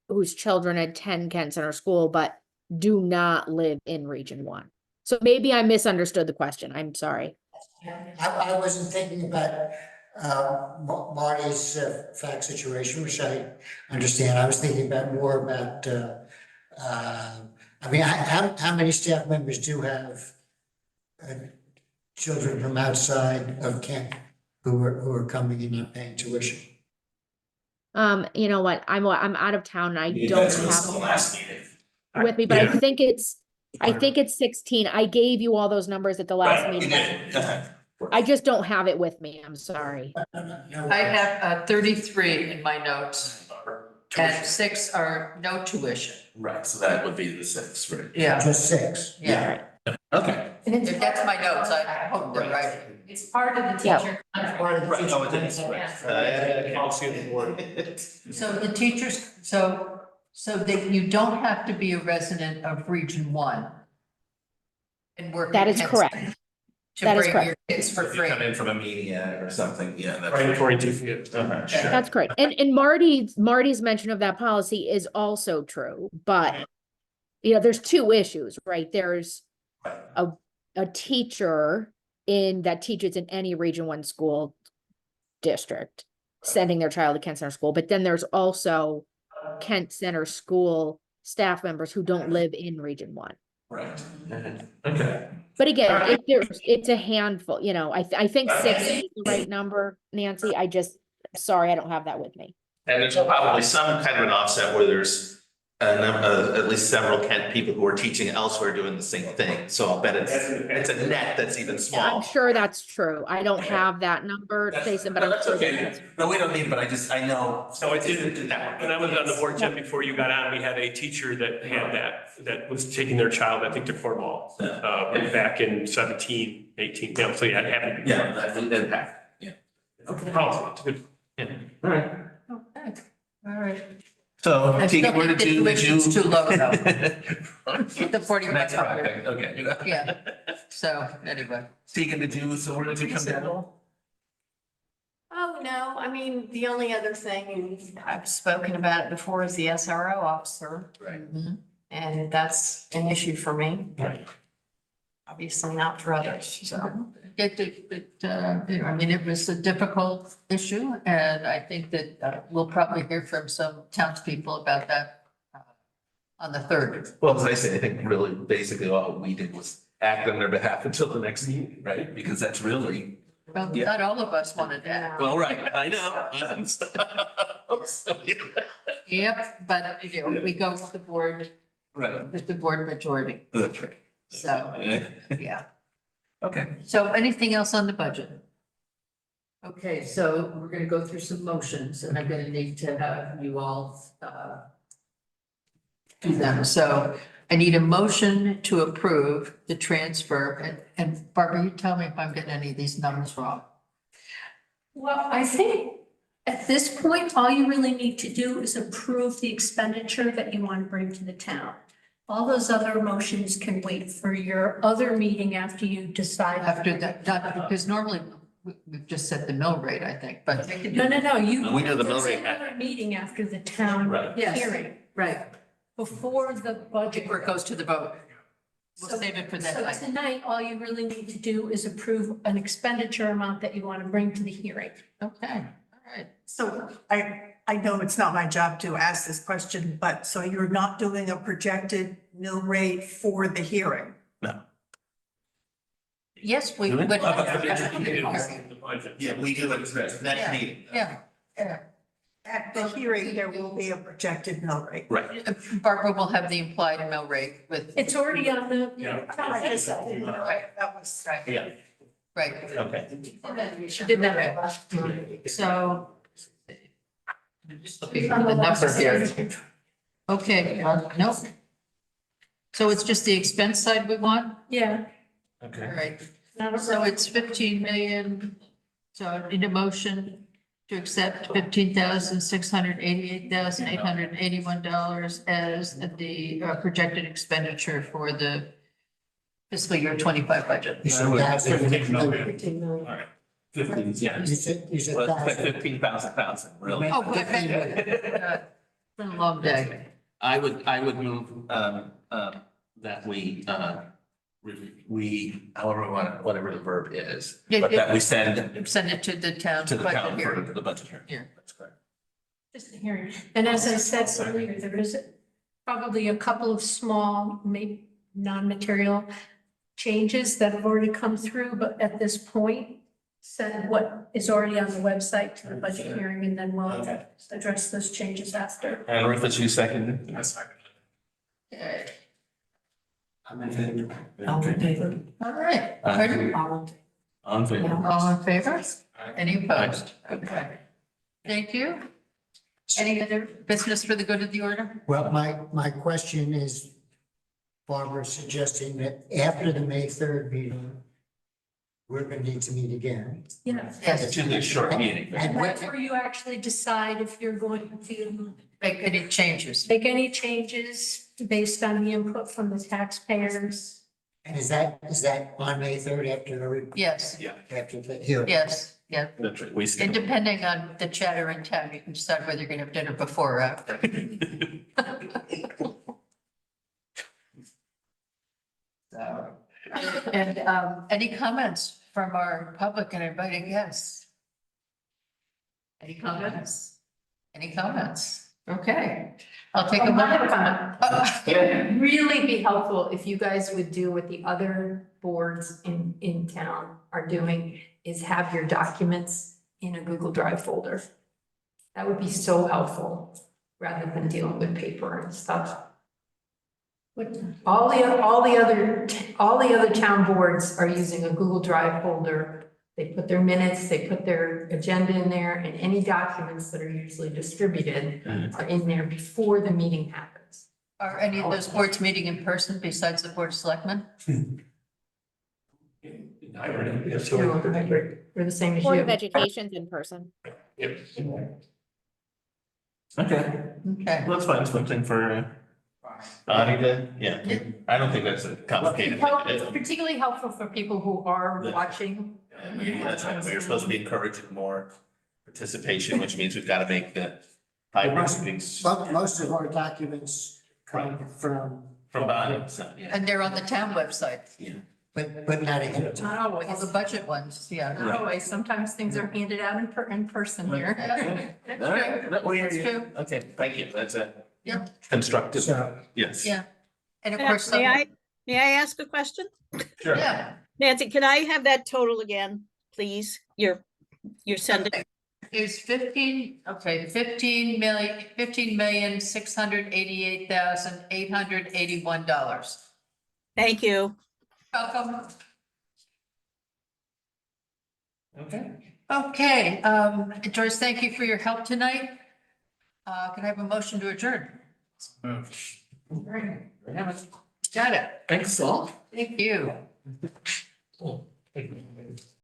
whose children attend Kent Center School, but do not live in Region 1. So maybe I misunderstood the question. I'm sorry. I wasn't thinking about Marty's fact situation, which I understand. I was thinking more about I mean, how many staff members do have children from outside of Kent who are coming in and paying tuition? You know what, I'm out of town and I don't have meeting. it with me, but I Yeah. think it's 16. I gave you all those numbers at the last meeting. I just don't have it with me. I'm sorry. I have 33 in my notes, and 6 are no tuition. Right, so that would be the 6, right? Yeah, Just 6? yeah. Okay. And it's If that's my notes, I hope they're right. It's part of the Yeah. teacher. Right, no, it is, right. Policy of the board. So the teachers, so that you don't have to be a resident of Region 1 and work. That in is Kent correct. State To That is bring correct. your kids for If you free. come in from a media or something, yeah, that's. Right, according to, yeah. Uh-huh, sure. That's correct. And Marty's mention of that policy is also true, but you know, there's two issues, right? There's a teacher that teaches in any Region 1 school district, sending their child to Kent Center School, but then there's also Kent Center School staff members who don't live in Region 1. Right. Okay. But again, it's a handful, you know, I think 6 is the right number, Nancy. Sorry, I don't have that with me. And there's probably some kind of an offset where there's at least several Kent people who are teaching elsewhere doing the same thing. So I'll bet it's a net that's even I'm small. sure that's true. I don't have that number, Jason, but No, I'm that's sure okay. that's- No, we don't need it, but I know. So it didn't, when I was on the board, Jen, before you got on, we had a teacher that had that was taking their child, I think, to Cornwall, back in 17, 18, yeah, so yeah, it happened. Yeah, that would impact, yeah. Okay. Policy, it's good. Yeah, all right. Okay, all right. So, I Tegan, still where think did the you? tuition's too low, though. The 45 Next hundred. project, okay. Yeah. So anyway. Tegan, so where did you come down? Oh, no, I mean, the only other thing, and I've spoken about it before, is the SRO officer. Right. And that's an issue for me, Right. obviously not for others, so. I mean, it was a difficult issue, and I think that we'll probably hear from some townspeople about that on the 3rd. Well, as I say, I think really basically all we did was act on their behalf until the next meeting, right? Because that's really, Well, Yeah. not all of us wanted that. well, right, I know. Yep, but you know, we go with the board majority, That's right. so, yeah. Okay. So anything else on the budget? Okay, so we're gonna go through some motions and I'm gonna need to have you all do them. So I need a motion to approve the transfer, and Barbara, you tell me if I'm getting any of these numbers wrong. Well, I think at this point, all you really need to do is approve the expenditure that you want to bring to the town. All those other motions can wait for your other meeting after you decide. After that, not, because normally we've just set the mill rate, I think, but. No, you. We do the mill rate. There's another meeting after the town Right. Yes. hearing, Right, before the budget. before it goes to the vote. We'll save it for that So night. tonight, all you really need to do is approve an expenditure amount that you want to bring to the hearing. Okay, all right. So I know it's not my job to ask this question, but so you're not doing a projected mill rate for the hearing? Yes, we Do would. it? The budget. Yeah, we do it next meeting. Yeah, yeah. At the hearing, there will be a projected mill rate. Right. Barbara will have the implied mill rate with. It's already on the. Yeah. I just didn't know if that was. Yeah, Right. okay. She did that. So. I'm just looking for the number here. Okay, nope. So it's just the expense side we want? Yeah. All Okay. right. Not a So it's 15 million. So I need a motion to accept $15,688,881 as the projected expenditure for the fiscal year 25 budget. You said that- 15 million. 15 million. All right. 15, yeah. You said Well, it's like that. 15,000, really. Oh, but, it's been a long day. I would move, that we, however we want, whatever the verb is, Yeah, but yeah. that we send Send it to the town. to the budget town for hearing. the budget hearing. Here. That's correct. Just a hearing. And as I said earlier, there is probably a couple of small, maybe non-material changes that have already come through, but at this point, send what is already on the website to the budget hearing, and then we'll Okay. address those changes after. And Rufus, you seconded? Yes, I- Okay. I'm in favor. All in favor? All right. Aye. Pardon? On favor. All in favor? Any opposed? Okay. Thank you. Any other business for the good of the order? Well, my question is, Barbara suggesting that after the May 3rd meeting, we're going to need to meet again. Yeah. Yes. It's usually a short meeting. And That's where you actually decide if you're going to Make any changes? make any changes based on the input from the taxpayers. And is that on May 3rd after Yes, after the hearing? yes, yeah. That's right. We And skipped. depending on the chatter in town, you can decide whether you're gonna have dinner before or after. So, and, any comments from our public and invited guests? Any comments? Any comments? Okay, I'll take a I have a moment. comment. It would really be helpful if you guys would do what the other boards in town are doing, is have your documents in a Google Drive folder. That would be so helpful, rather than dealing with paper and stuff. All the other town boards are using a Google Drive folder. They put their minutes, they put their agenda in there, and any documents that are usually distributed are in there before the meeting happens. Are any of those boards meeting in person besides the Board of Selectmen? Hybrid, yeah, so- We're the same as Board of you. Education's in person. Yep. Okay, Okay. let's find something for Bonnie then. Yeah, I don't think that's a complicated thing to It's do. particularly helpful for people who are Yeah. watching. That's right. We're supposed to be encouraging more participation, which means we've got to make the hybrid meetings Most of our documents come from. from Bonnie, so, yeah. And they're on the town website. But not ahead of time. Not All always, the budget ones, yeah. not always. Sometimes things are handed out in person here. All right, that we hear That's you. true. Okay, thank you. That's a Yeah. constructive, So, yes. Yeah. And of course, May I ask a question? Sure. yeah, Nancy, can I have that total again, please? You're sending, is 15,688,881. thank you. Welcome. Okay. Okay, Joyce, thank you for your help tonight. Can I have a motion to adjourn? Got it. Thanks, all. Thank you.